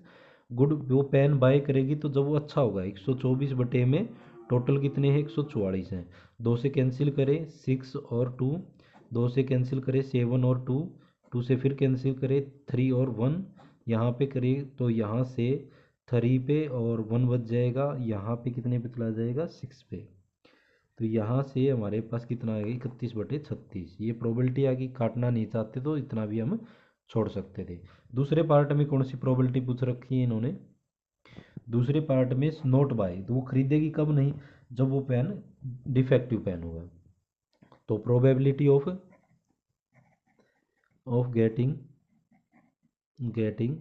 good वो पेन बाय करेगी तो जब वो अच्छा होगा 124 बटे में टोटल कितने हैं 144 हैं। 2 से कैंसिल करें 6 और 2, 2 से कैंसिल करें 7 और 2, 2 से फिर कैंसिल करें 3 और 1, यहाँ पे करें तो यहाँ से 3 पे और 1 बच जाएगा, यहाँ पे कितने पे चला जाएगा 6 पे। तो यहाँ से हमारे पास कितना आ गया 31/36, ये प्रोबेबिलिटी आ गई। काटना नहीं चाहते तो इतना भी हम छोड़ सकते थे। दूसरे पार्ट में कौन सी प्रोबेबिलिटी पूछ रखी है इन्होंने, दूसरे पार्ट में नोट बाय, तो वो खरीदेगी कब नहीं, जब वो पेन डिफेक्टिव पेन होगा। तो probability of getting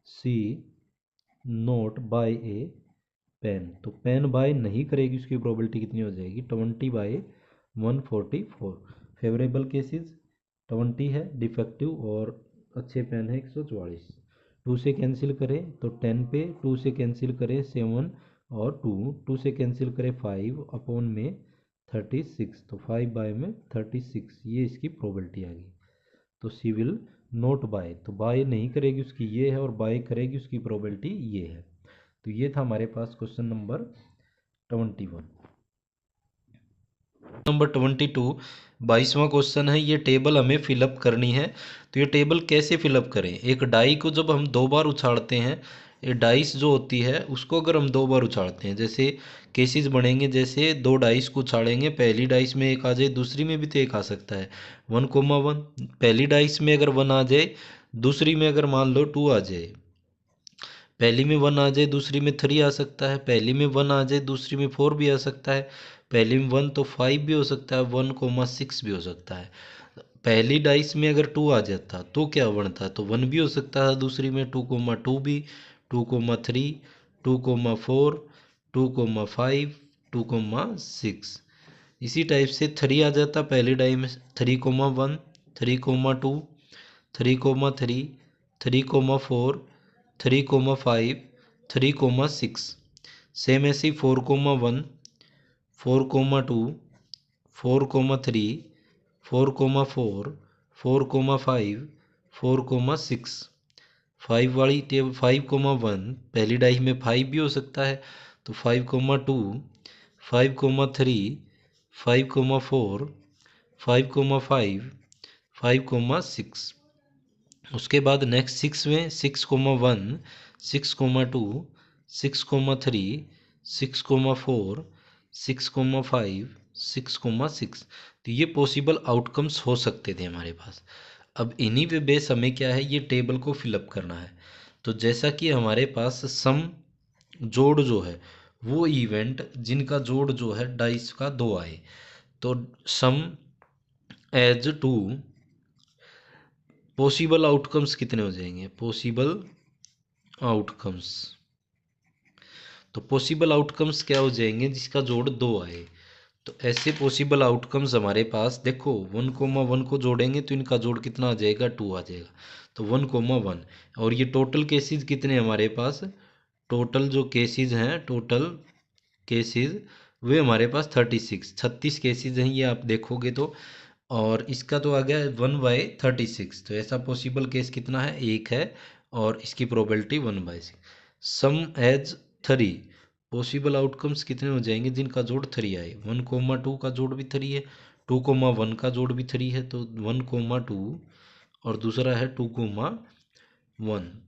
she not buy a pen, तो पेन बाय नहीं करेगी उसकी प्रोबेबिलिटी कितनी हो जाएगी 20/144। फेवरेबल केसेस 20 है, डिफेक्टिव और अच्छे पेन है 144। 2 से कैंसिल करें तो 10 पे, 2 से कैंसिल करें 7 और 2, 2 से कैंसिल करें 5 अपॉन में 36, तो 5 बाय में 36, ये इसकी प्रोबेबिलिटी आ गई। तो सी विल नोट बाय, तो बाय नहीं करेगी उसकी ये है, और बाय करेगी उसकी प्रोबेबिलिटी ये है। तो ये था हमारे पास क्वेश्चन नंबर 21। नंबर 22 22वां क्वेश्चन है, ये टेबल हमें फिलअप करनी है। तो ये टेबल कैसे फिलअप करें, एक डाई को जब हम 2 बार उछाड़ते हैं, ये डाइस जो होती है उसको अगर हम 2 बार उछाड़ते हैं, जैसे केसेस बनेंगे, जैसे 2 डाइस को उछाड़ेंगे, पहली डाइस में एक आ जाए, दूसरी में भी तो एक आ सकता है 1,1, पहली डाइस में अगर 1 आ जाए, दूसरी में अगर मान लो 2 आ जाए, पहली में 1 आ जाए दूसरी में 3 आ सकता है, पहली में 1 आ जाए दूसरी में 4 भी आ सकता है, पहली में 1 तो 5 भी हो सकता है, 1,6 भी हो सकता है। पहली डाइस में अगर 2 आ जाता तो क्या बनता, तो 1 भी हो सकता है, दूसरी में 2,2 भी, 2,3, 2,4, 2,5, 2,6। इसी टाइप से 3 आ जाता पहली डाई में, 3,1, 3,2, 3,3, 3,4, 3,5, 3,6। सेम ऐसे ही 4,1, 4,2, 4,3, 4,4, 4,5, 4,6। 5 वाली टेबल 5,1 पहली डाई में 5 भी हो सकता है, तो 5,2, 5,3, 5,4, 5,5, 5,6। उसके बाद नेक्स्ट 6 में 6,1, 6,2, 6,3, 6,4, 6,5, 6,6। तो ये पॉसिबल आउटकम्स हो सकते थे हमारे पास। अब इन्हीं पे बेस हमें क्या है, ये टेबल को फिलअप करना है। तो जैसा कि हमारे पास सम जोड़ जो है, वो इवेंट जिनका जोड़ जो है डाइस का 2 आए, तो सम एज टू पॉसिबल आउटकम्स कितने हो जाएंगे, पॉसिबल आउटकम्स, तो पॉसिबल आउटकम्स क्या हो जाएंगे, जिसका जोड़ 2 आए। तो ऐसे पॉसिबल आउटकम्स हमारे पास देखो 1,1 को जोड़ेंगे तो इनका जोड़ कितना आ जाएगा 2 आ जाएगा, तो 1,1। और ये टोटल केसेस कितने हमारे पास, टोटल जो केसेस हैं, टोटल केसेस वे हमारे पास 36 केसेस हैं, ये आप देखोगे तो। और इसका तो आ गया 1/36, तो ऐसा पॉसिबल केस कितना है, एक है, और इसकी प्रोबेबिलिटी 1/6। सम एज 3, पॉसिबल आउटकम्स कितने हो जाएंगे जिनका जोड़ 3 आए, 1,2 का जोड़ भी 3 है, 2,1 का जोड़ भी 3 है, तो 1,2 और दूसरा है 2,1।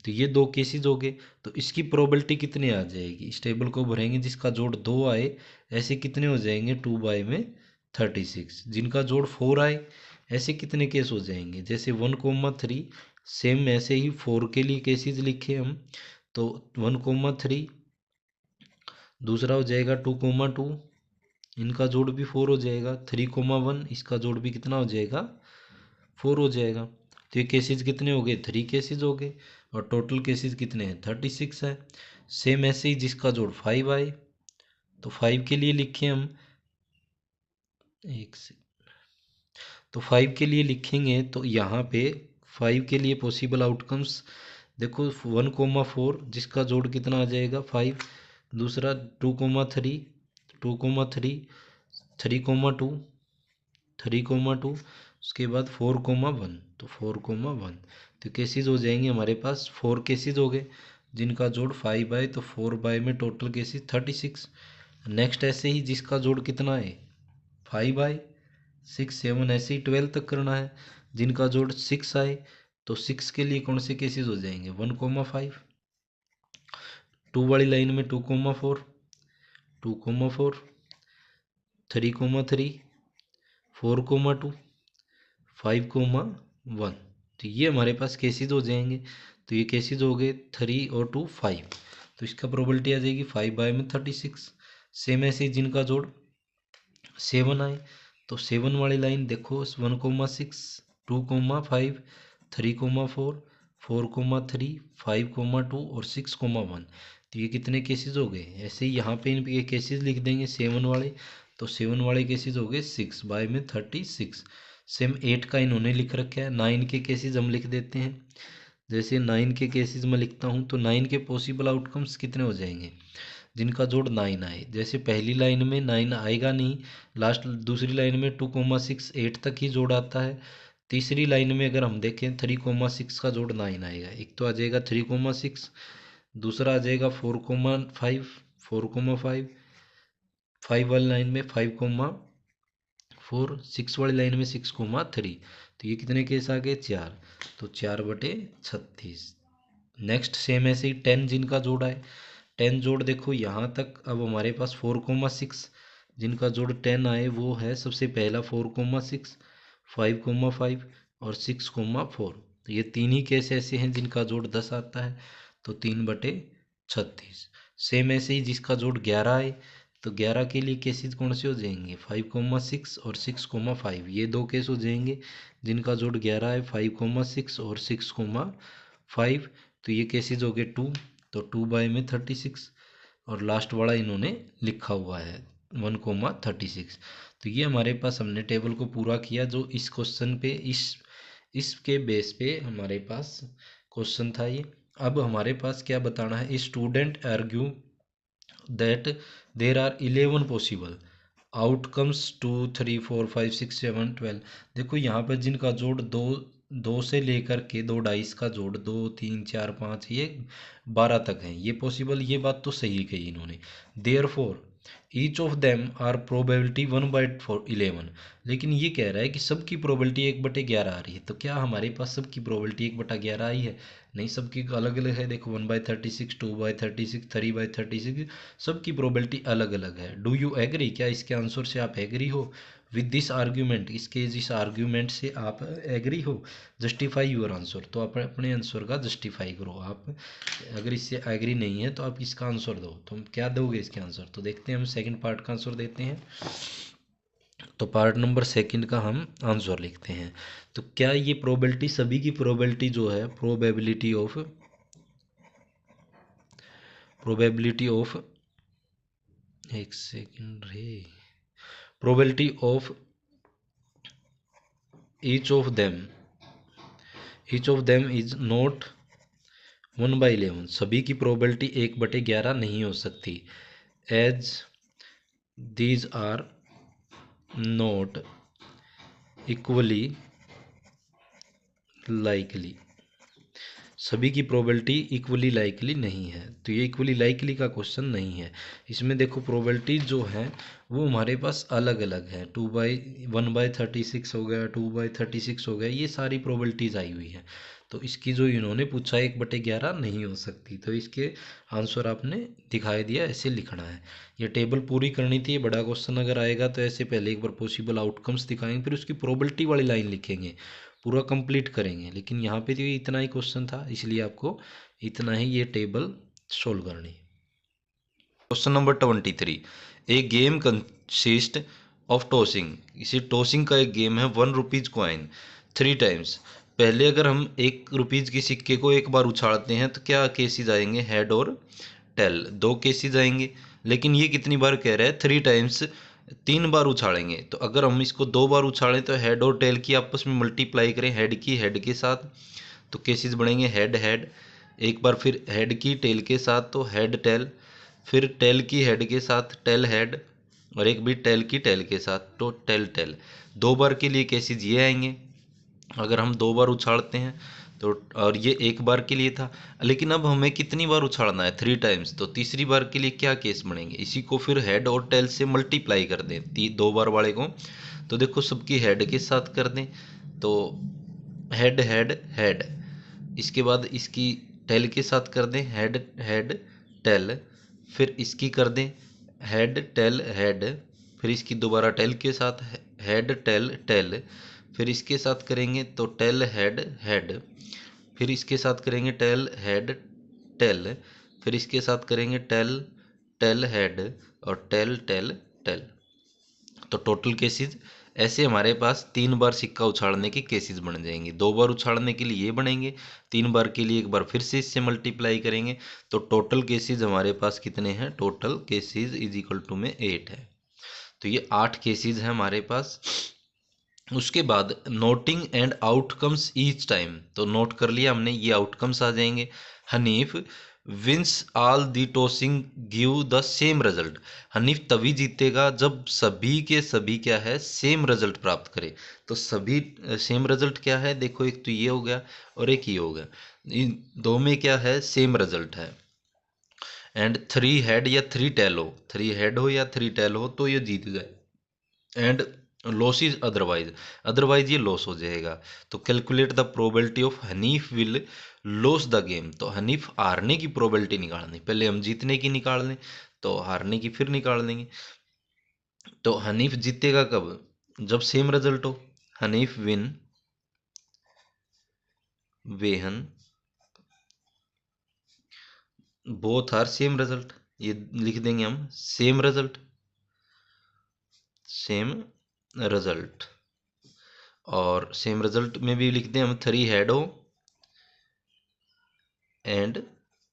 तो ये 2 केसेस हो गए। तो इसकी प्रोबेबिलिटी कितनी आ जाएगी, इस टेबल को भरेंगे जिसका जोड़ 2 आए, ऐसे कितने हो जाएंगे 2/36। जिनका जोड़ 4 आए, ऐसे कितने केस हो जाएंगे, जैसे 1,3, सेम ऐसे ही 4 के लिए केसेस लिखे हम, तो 1,3, दूसरा हो जाएगा 2,2, इनका जोड़ भी 4 हो जाएगा, 3,1, इसका जोड़ भी कितना हो जाएगा 4 हो जाएगा। तो ये केसेस कितने हो गए, 3 केसेस हो गए, और टोटल केसेस कितने हैं, 36 है। सेम ऐसे ही जिसका जोड़ 5 आए, तो 5 के लिए लिखें हम, एक से, तो 5 के लिए लिखेंगे तो यहाँ पे 5 के लिए पॉसिबल आउटकम्स देखो, 1,4 जिसका जोड़ कितना आ जाएगा 5, दूसरा 2,3, 2,3, 3,2, 3,2, उसके बाद 4,1, तो 4,1, तो केसेस हो जाएंगे हमारे पास, 4 केसेस हो गए जिनका जोड़ 5 आए, तो 4 बाय में टोटल केसेस 36। नेक्स्ट ऐसे ही जिसका जोड़ कितना है 5 आए, 6, 7, ऐसे ही 12 तक करना है, जिनका जोड़ 6 आए, तो 6 के लिए कौन से केसेस हो जाएंगे 1,5, 2 वाली लाइन में 2,4, 2,4, 3,3, 4,2, 5,1, तो ये हमारे पास केसेस हो जाएंगे। तो ये केसेस हो गए 3 और 2 5, तो इसका प्रोबेबिलिटी आ जाएगी 5 बाय में 36। सेम ऐसे जिनका जोड़ 7 आए, तो 7 वाली लाइन देखो 1,6, 2,5, 3,4, 4,3, 5,2 और 6,1, तो ये कितने केसेस हो गए। ऐसे ही यहाँ पे इन पे केसेस लिख देंगे 7 वाले, तो 7 वाले केसेस हो गए 6 बाय में 36। सेम 8 का इन्होंने लिख रखा है, 9 के केसेस हम लिख देते हैं। जैसे 9 के केसेस में लिखता हूँ, तो 9 के पॉसिबल आउटकम्स कितने हो जाएंगे, जिनका जोड़ 9 आए। जैसे पहली लाइन में 9 आएगा नहीं, लास्ट दूसरी लाइन में 2,6 8 तक ही जोड़ आता है। तीसरी लाइन में अगर हम देखें 3,6 का जोड़ 9 आएगा, एक तो आ जाएगा 3,6, दूसरा आ जाएगा 4,5, 4,5, 5 वाली लाइन में 5,4, 6 वाली लाइन में 6,3, तो ये कितने केस आ गए 4, तो 4/36। नेक्स्ट सेम ऐसे ही 10 जिनका जोड़ा है, 10 जोड़ देखो यहाँ तक, अब हमारे पास 4,6 जिनका जोड़ 10 आए वो है सबसे पहला 4,6, 5,5 और 6,4, तो ये तीन ही केस ऐसे हैं जिनका जोड़ 10 आता है, तो 3/36। सेम ऐसे ही जिसका जोड़ 11 आए, तो 11 के लिए केसेस कौन से हो जाएंगे 5,6 और 6,5, ये दो केस हो जाएंगे जिनका जोड़ 11 है, 5,6 और 6,5, तो ये केसेस हो गए 2, तो 2 बाय में 36, और लास्ट वाला इन्होंने लिखा हुआ है 1,36। तो ये हमारे पास हमने टेबल को पूरा किया, जो इस क्वेश्चन पे इसके बेस पे हमारे पास क्वेश्चन था ये। अब हमारे पास क्या बताना है, student argue that there are 11 possible outcomes 2, 3, 4, 5, 6, 7, 12। देखो यहाँ पर जिनका जोड़ दो दो से लेकर के दो डाइस का जोड़ 2, 3, 4, 5, ये 12 तक है, ये पॉसिबल, ये बात तो सही कही इन्होंने। Therefore each of them are probability 1/11, लेकिन ये कह रहा है कि सबकी प्रोबेबिलिटी 1/11 आ रही है, तो क्या हमारे पास सबकी प्रोबेबिलिटी 1/11 आई है, नहीं, सबकी अलग अलग है। देखो 1/36, 2/36, 3/36, सबकी प्रोबेबिलिटी अलग अलग है। डू यू एग्री, क्या इसके आंसर से आप एग्री हो विद दिस आर्ग्यूमेंट, इसके इस आर्ग्यूमेंट से आप एग्री हो। जस्टिफाई योर आंसर, तो आप अपने आंसर का जस्टिफाई करो। आप अगर इससे एग्री नहीं है तो आप इसका आंसर दो, तो हम क्या दोगे इसके आंसर, तो देखते हैं हम सेकंड पार्ट का आंसर देते हैं। तो पार्ट नंबर सेकंड का हम आंसर लिखते हैं। तो क्या ये प्रोबेबिलिटी, सभी की प्रोबेबिलिटी जो है, प्रोबेबिलिटी ऑफ एक सेकंड रे, probability of each of them is not 1/11, सभी की प्रोबेबिलिटी 1/11 नहीं हो सकती। As these are not equally likely, सभी की प्रोबेबिलिटी इक्वली लाइकली नहीं है, तो ये इक्वली लाइकली का क्वेश्चन नहीं है। इसमें देखो प्रोबेबिलिटी जो है वो हमारे पास अलग अलग है, 1/36 हो गया, 2/36 हो गया, ये सारी प्रोबेबिलिटीज आई हुई हैं। तो इसकी जो इन्होंने पूछा 1/11 नहीं हो सकती, तो इसके आंसर आपने दिखाई दिया, ऐसे लिखना है। ये टेबल पूरी करनी थी, बड़ा क्वेश्चन अगर आएगा तो ऐसे पहले एक बार पॉसिबल आउटकम्स दिखाएंगे, फिर उसकी प्रोबेबिलिटी वाली लाइन लिखेंगे, पूरा कंप्लीट करेंगे। लेकिन यहाँ पे तो इतना ही क्वेश्चन था, इसलिए आपको इतना ही ये टेबल सोल्व करनी है। Question number 23, a game consist of tossing, इसी टॉसिंग का एक गेम है 1 रुपीज कॉइन, 3 टाइम्स। पहले अगर हम 1 रुपीज़ के सिक्के को एक बार उछालते हैं तो क्या केसेस आएंगे, हेड और टेल, 2 केसेस आएंगे। लेकिन ये कितनी बार कह रहा है, 3 टाइम्स, 3 बार उछालेंगे। तो अगर हम इसको 2 बार उछालें तो हेड और टेल की आपस में मल्टीप्लाई करें, हेड की हेड के साथ, तो केसेस बढ़ेंगे हेड हेड। एक बार फिर हेड की टेल के साथ तो हेड टेल, फिर टेल की हेड के साथ टेल हेड, और एक भी टेल की टेल के साथ तो टेल टेल। 2 बार के लिए केसेस ये आएंगे अगर हम 2 बार उछालते हैं तो, और ये 1 बार के लिए था। लेकिन अब हमें कितनी बार उछालना है, 3 टाइम्स, तो तीसरी बार के लिए क्या केस बनेंगे, इसी को फिर हेड और टेल से मल्टीप्लाई कर दें 2 बार वाले को। तो देखो सबकी हेड के साथ कर दें तो हेड हेड हेड, इसके बाद इसकी टेल के साथ कर दें हेड हेड टेल, फिर इसकी कर दें हेड टेल हेड, फिर इसकी दोबारा टेल के साथ हेड टेल टेल, फिर इसके साथ करेंगे तो टेल हेड हेड, फिर इसके साथ करेंगे टेल हेड टेल, फिर इसके साथ करेंगे टेल टेल हेड और टेल टेल टेल। तो टोटल केसेस ऐसे हमारे पास 3 बार सिक्का उछाड़ने के केसेस बन जाएंगे। 2 बार उछाड़ने के लिए ये बनेंगे, 3 बार के लिए एक बार फिर से इससे मल्टीप्लाई करेंगे। तो टोटल केसेस हमारे पास कितने हैं, total cases is equal to में 8 है। तो ये 8 केसेस हैं हमारे पास। उसके बाद noting and outcomes each time, तो नोट कर लिया हमने, ये आउटकम्स आ जाएंगे। Hanif wins all the tossing give the same result, Hanif तभी जीतेगा जब सभी के सभी क्या है, सेम रिजल्ट प्राप्त करे। तो सभी सेम रिजल्ट क्या है, देखो एक तो ये हो गया और एक ये हो गया, इन दो में क्या है, सेम रिजल्ट है। एंड 3 हेड या 3 टेल हो, 3 हेड हो या 3 टेल हो तो ये जीत जाए। And loss is otherwise, otherwise ये लॉस हो जाएगा। तो calculate the probability of Hanif will loss the game, तो हनीफ हारने की प्रोबेबिलिटी निकालनी, पहले हम जीतने की निकाल लें तो हारने की फिर निकाल लेंगे। तो हनीफ जीतेगा कब, जब सेम रिजल्ट हो, Hanif win when both are same result, ये लिख देंगे हम सेम रिजल्ट, सेम रिजल्ट। और सेम रिजल्ट में भी लिख दें हम 3 हेड हो एंड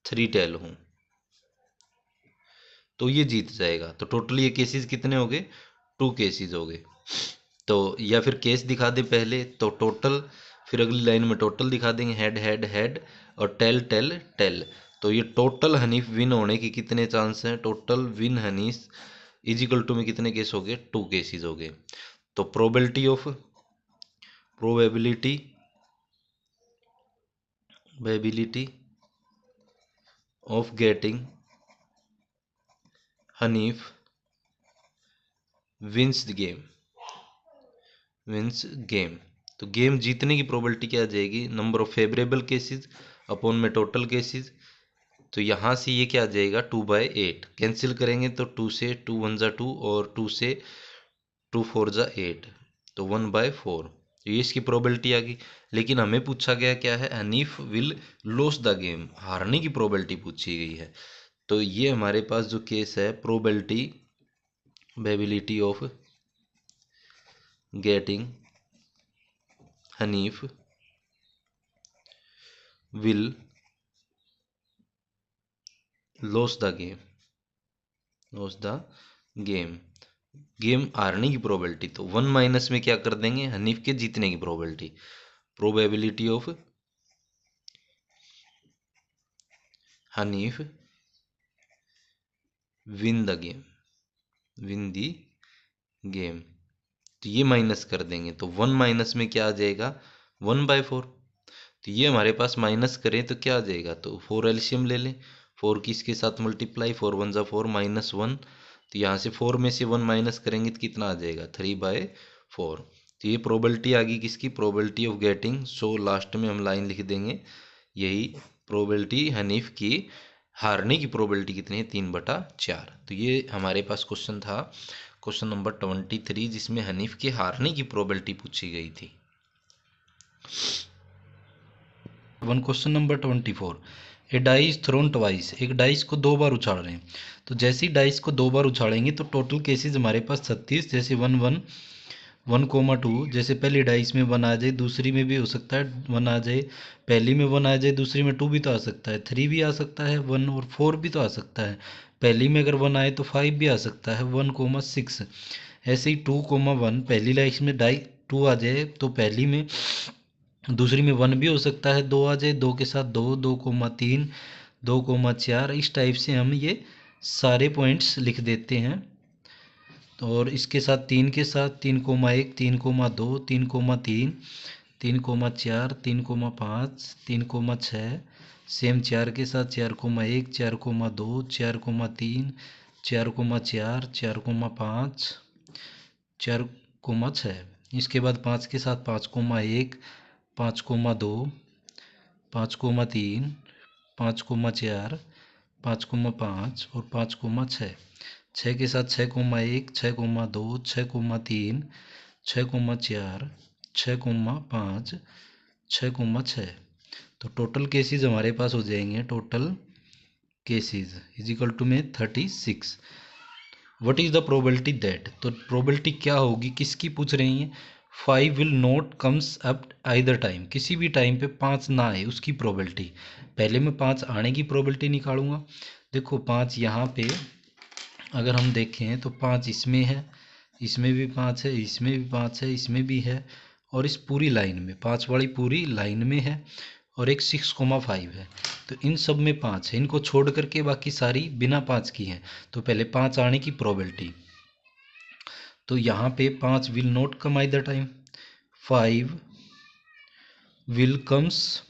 3 टेल हो, तो ये जीत जाएगा। तो टोटल ये केसेस कितने हो गए, 2 केसेस हो गए। तो या फिर केस दिखा दे पहले तो टोटल, फिर अगली लाइन में टोटल दिखा देंगे हेड हेड हेड और टेल टेल टेल। तो ये टोटल हनीफ विन होने के कितने चांस हैं, total win Hanif is equal to में कितने केस हो गए, 2 केसेस हो गए। तो probability of getting Hanif wins the game, wins game. तो गेम जीतने की प्रोबेबिलिटी क्या आ जाएगी, number of favourable cases upon में टोटल केसेस। तो यहाँ से ये क्या आ जाएगा, 2/8, कैंसिल करेंगे तो 2 से 2 1 जा 2 और 2 से 2 4 जा 8, तो 1/4। तो ये इसकी प्रोबेबिलिटी आ गई। लेकिन हमें पूछा गया क्या है, Hanif will loss the game, हारने की प्रोबेबिलिटी पूछी गई है। तो ये हमारे पास जो केस है, probability of getting Hanif will loss the game, loss the game, game हारने की प्रोबेबिलिटी। तो 1 माइनस में क्या कर देंगे, हनीफ के जीतने की probability, probability of Hanif win the game, win the game. तो ये माइनस कर देंगे तो 1 माइनस में क्या आ जाएगा, 1/4। तो ये हमारे पास माइनस करें तो क्या आ जाएगा, तो 4 एलसीएम ले लें, 4 की इसके साथ मल्टीप्लाई, 4 1 जा 4 -1। तो यहाँ से 4 में से 1 माइनस करेंगे तो कितना आ जाएगा, 3/4। तो ये प्रोबेबिलिटी आ गई किसकी, probability of getting. So last में हम लाइन लिख देंगे यही, प्रोबेबिलिटी हनीफ की हारने की प्रोबेबिलिटी कितनी है, 3/4। तो ये हमारे पास क्वेश्चन था, क्वेश्चन नंबर 23, जिसमें हनीफ के हारने की प्रोबेबिलिटी पूछी गई थी। क्वेश्चन नंबर 24, ए डाइस थ्रोन ट्वाइस, एक डाइस को 2 बार उछाल रहे हैं। तो जैसे ही डाइस को 2 बार उछालेंगे तो टोटल केसेस हमारे पास 36, जैसे 1 1 1,2, जैसे पहली डाइस में 1 आ जाए, दूसरी में भी हो सकता है 1 आ जाए, पहली में 1 आ जाए, दूसरी में 2 भी तो आ सकता है, 3 भी आ सकता है, 1 और 4 भी तो आ सकता है, पहली में अगर 1 आए तो 5 भी आ सकता है, 1,6। ऐसे ही 2,1 पहली डाइस में 2 आ जाए तो पहली में, दूसरी में 1 भी हो सकता है, 2 आ जाए, 2 के साथ 2, 2,3, 2,4, इस टाइप से हम ये सारे पॉइंट्स लिख देते हैं। तो और इसके साथ 3 के साथ 3,1, 3,2, 3,3, 3,4, 3,5, 3,6, सेम 4 के साथ 4,1, 4,2, 4,3, 4,4, 4,5, 4,6। इसके बाद 5 के साथ 5,1, 5,2, 5,3, 5,4, 5,5 और 5,6। 6 के साथ 6,1, 6,2, 6,3, 6,4, 6,5, 6,6। तो टोटल केसेस हमारे पास हो जाएंगे, total cases is equal to में 36। What is the probability that, तो प्रोबेबिलिटी क्या होगी, किसकी पूछ रही हैं, 5 will not comes up either time, किसी भी टाइम पे 5 ना आए उसकी प्रोबेबिलिटी। पहले मैं 5 आने की प्रोबेबिलिटी निकालूंगा। देखो 5 यहाँ पे अगर हम देखें तो 5 इसमें है, इसमें भी 5 है, इसमें भी 5 है, इसमें भी है, और इस पूरी लाइन में 5 वाली पूरी लाइन में है, और एक 6,5 है। तो इन सब में 5 है, इनको छोड़ करके बाकी सारी बिना 5 की हैं। तो पहले 5 आने की प्रोबेबिलिटी, तो यहाँ पे 5 will not come either time, 5 will comes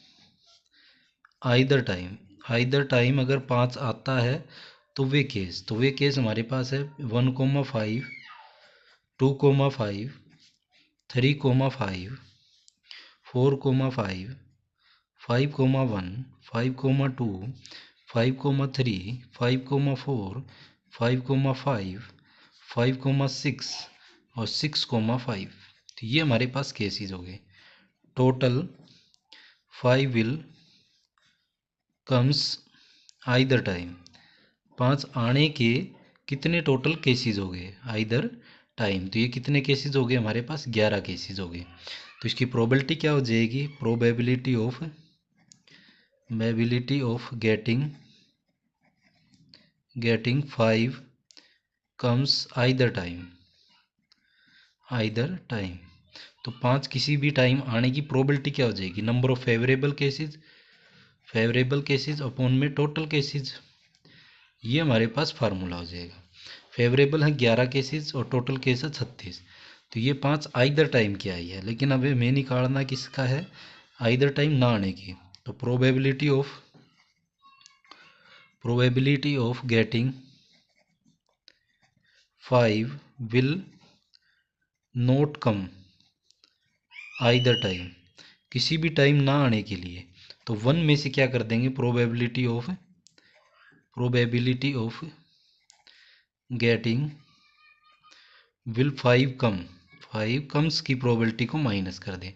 either time. Either time अगर 5 आता है तो वे केस हमारे पास है 1,5, 2,5, 3,5, 4,5, 5,1, 5,2, 5,3, 5,4, 5,5, 5,6 और 6,5। तो ये हमारे पास केसेस हो गए। Total 5 will comes either time, 5 आने के कितने टोटल केसेस हो गए आइदर टाइम, तो ये कितने केसेस हो गए हमारे पास, 11 केसेस हो गए। तो इसकी प्रोबेबिलिटी क्या हो जाएगी, probability of getting 5 comes either time. तो 5 किसी भी टाइम आने की प्रोबेबिलिटी क्या हो जाएगी, number of favourable cases upon में टोटल केसेस। ये हमारे पास फार्मूला हो जाएगा। फेवरेबल है 11 केसेस और टोटल केस है 36। तो ये 5 आइदर टाइम की आई है, लेकिन अब हमें निकालना किसका है, आइदर टाइम ना आने की। तो probability of getting 5 will not come either time, किसी भी टाइम ना आने के लिए। तो 1 में से क्या कर देंगे, probability of getting will 5 comes की प्रोबेबिलिटी को माइनस कर दें।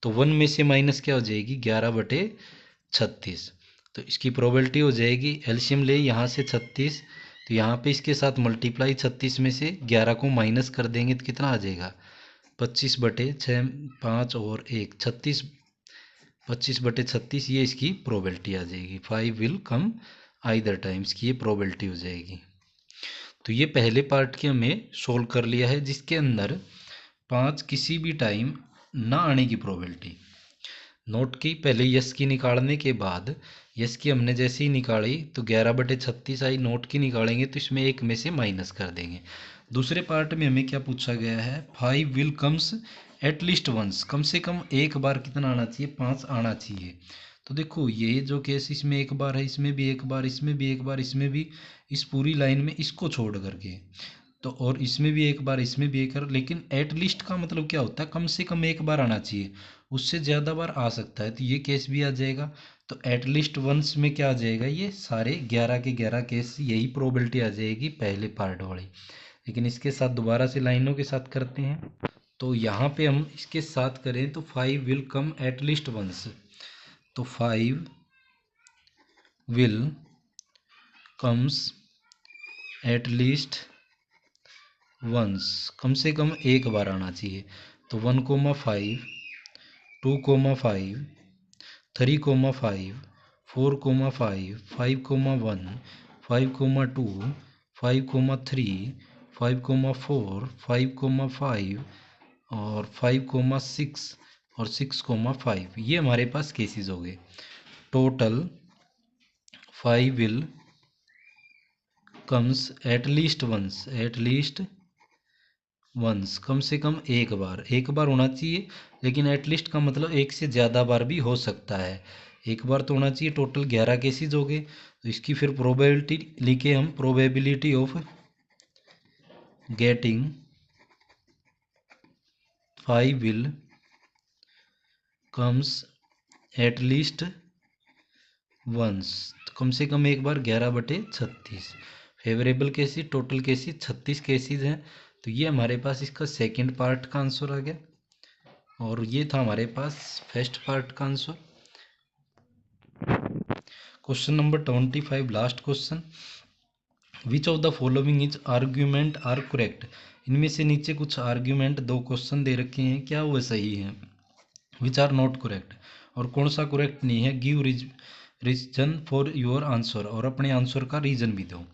तो 1 में से माइनस क्या हो जाएगी, 11/36। तो इसकी प्रोबेबिलिटी हो जाएगी, एलसीएम ले यहाँ से 36, तो यहाँ पे इसके साथ मल्टीप्लाई 36 में से 11 को माइनस कर देंगे तो कितना आ जाएगा, 25/6, 5 और 1, 36, 25/36। ये इसकी प्रोबेबिलिटी आ जाएगी, 5 विल कम आइदर टाइम्स की ये प्रोबेबिलिटी हो जाएगी। तो ये पहले पार्ट की हमने सोल्व कर लिया है, जिसके अंदर 5 किसी भी टाइम ना आने की प्रोबेबिलिटी, नोट की पहले यस की निकालने के बाद, यस की हमने जैसे ही निकाली तो 11/36 आई, नोट की निकालेंगे तो इसमें एक में से माइनस कर देंगे। दूसरे पार्ट में हमें क्या पूछा गया है, 5 विल कम्स एटलीस्ट वंस, कम से कम एक बार कितना आना चाहिए, 5 आना चाहिए। तो देखो ये जो केस, इसमें एक बार है, इसमें भी एक बार, इसमें भी एक बार, इसमें भी, इस पूरी लाइन में इसको छोड़ करके, तो और इसमें भी एक बार, इसमें भी एक बार, लेकिन एटलीस्ट का मतलब क्या होता है, कम से कम एक बार आना चाहिए, उससे ज़्यादा बार आ सकता है, तो ये केस भी आ जाएगा। तो एटलीस्ट वंस में क्या आ जाएगा, ये सारे 11 के 11 केस, यही प्रोबेबिलिटी आ जाएगी पहले पार्ट वाली। लेकिन इसके साथ दोबारा से लाइनों के साथ करते हैं, तो यहाँ पे हम इसके साथ करें तो 5 विल कम एटलीस्ट वंस, तो 5 विल कम्स एटलीस्ट वंस कम से कम एक बार आना चाहिए। तो 1,5, 2,5, 3,5, 4,5, 5,1, 5,2, 5,3, 5,4, 5,5 और 5,6 और 6,5, ये हमारे पास केसेस हो गए। Total 5 will comes at least once कम से कम एक बार होना चाहिए। लेकिन एटलीस्ट का मतलब एक से ज़्यादा बार भी हो सकता है। एक बार तो होना चाहिए। टोटल 11 केसेस हो गए। तो इसकी फिर प्रोबेबिलिटी लिखे हम, probability of getting 5 will comes at least once, कम से कम एक बार 11/36। Favourable cases total cases 36 cases हैं। तो ये हमारे पास इसका सेकंड पार्ट का आंसर आ गया, और ये था हमारे पास फर्स्ट पार्ट का answer. Question number 25, last question. Which of the following is argument are correct. इनमें से नीचे कुछ आर्ग्यूमेंट, दो क्वेश्चन दे रखे हैं, क्या वो सही है। विच आर नॉट करेक्ट, और कौन सा करेक्ट नहीं है। Give reason for your answer, और अपने आंसर का रीजन भी दो।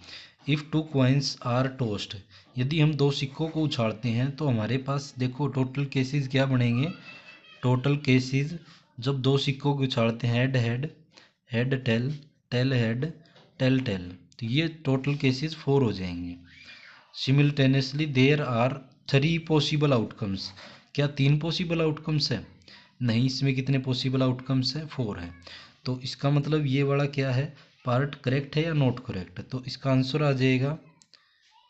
इफ़ 2 कॉइन्स आर टोस्ट, यदि हम दो सिक्कों को उछालते हैं तो हमारे पास देखो टोटल केसेस क्या बनेंगे। टोटल केसेस जब दो सिक्कों को उछालते हैं, head head, head tail, tail head, tail tail, तो ये टोटल केसेस 4 हो जाएंगे। Simultaneously there are 3 possible outcomes, क्या 3 पॉसिबल आउटकम्स है। नहीं, इसमें कितने पॉसिबल आउटकम्स है, 4 है। तो इसका मतलब ये वाला क्या है, पार्ट करेक्ट है या नॉट करेक्ट। तो इसका आंसर आ जाएगा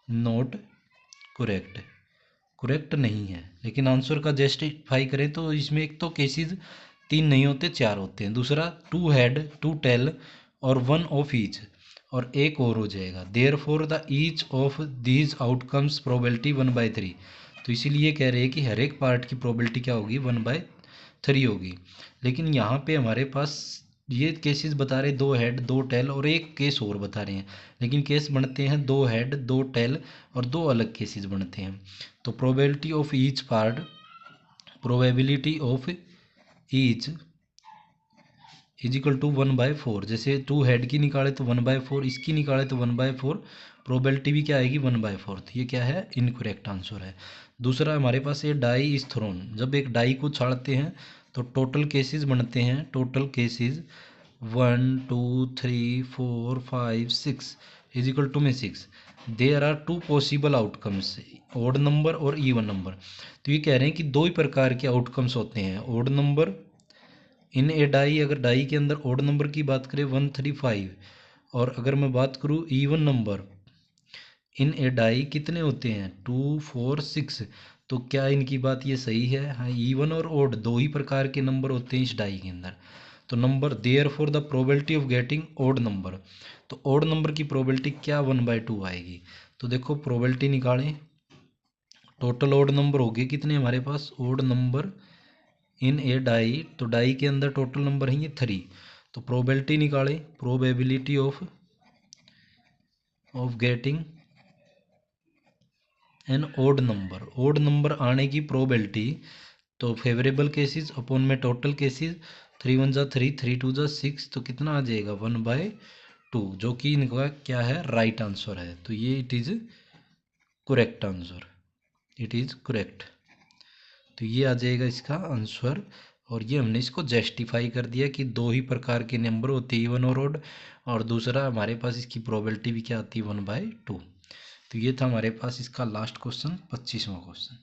नॉट करेक्ट, करेक्ट नहीं है। लेकिन आंसर का जस्टिफाई करें तो इसमें एक तो केसेस 3 नहीं होते, 4 होते हैं। दूसरा 2 हेड, 2 टेल और 1 ऑफ ईच, और एक और हो जाएगा। Therefore the each of these outcomes probability 1/3। तो इसीलिए कह रहे हैं कि हर एक पार्ट की प्रोबेबिलिटी क्या होगी, 1/3 होगी। लेकिन यहाँ पे हमारे पास ये केसेस बता रहे 2 हेड, 2 टेल और एक केस और बता रहे हैं। लेकिन केस बनते हैं 2 हेड, 2 टेल और 2 अलग केसेस बनते हैं। तो probability of each part, probability of each is equal to 1/4। जैसे 2 हेड की निकाले तो 1/4, इसकी निकाले तो 1/4, प्रोबेबिलिटी भी क्या आएगी, 1/4। तो ये क्या है, इनकरेक्ट आंसर है। दूसरा हमारे पास ये डाई इज थ्रोन, जब एक डाई को छाड़ते हैं तो टोटल केसेस बनते हैं। Total cases 1 2 3 4 5 6 is equal to में 6। There are 2 possible outcomes, odd number और इवन नंबर। तो ये कह रहे हैं कि 2 ही प्रकार के आउटकम्स होते हैं, odd number in a die. अगर डाई के अंदर ओड नंबर की बात करें 1 3 5, और अगर मैं बात करूँ even number in a die कितने होते हैं, 2 4 6। तो क्या इनकी बात ये सही है। हाँ, इवन और ओड 2 ही प्रकार के नंबर होते हैं इस डाई के अंदर। तो number therefore the probability of getting odd number, तो ओड नंबर की प्रोबेबिलिटी क्या 1/2 आएगी। तो देखो प्रोबेबिलिटी निकालें, टोटल ओड नंबर हो गए कितने हमारे पास, odd number in a die, तो डाई के अंदर टोटल नंबर है ये 3। तो प्रोबेबिलिटी निकालें, probability of getting an odd number, odd number आने की प्रोबेबिलिटी। तो फेवरेबल केसेस अपॉन में टोटल केसेस, 3 1 जा 3, 3 2 जा 6, तो कितना आ जाएगा 1/2, जो कि इनका क्या है, राइट आंसर है। तो ये it is correct answer, it is correct. तो ये आ जाएगा इसका आंसर। और ये हमने इसको जस्टिफाई कर दिया कि 2 ही प्रकार के नंबर होते हैं, इवन और ओड। और दूसरा हमारे पास इसकी प्रोबेबिलिटी भी क्या आती है, 1/2। तो ये था हमारे पास इसका लास्ट क्वेश्चन, 25वां क्वेश्चन।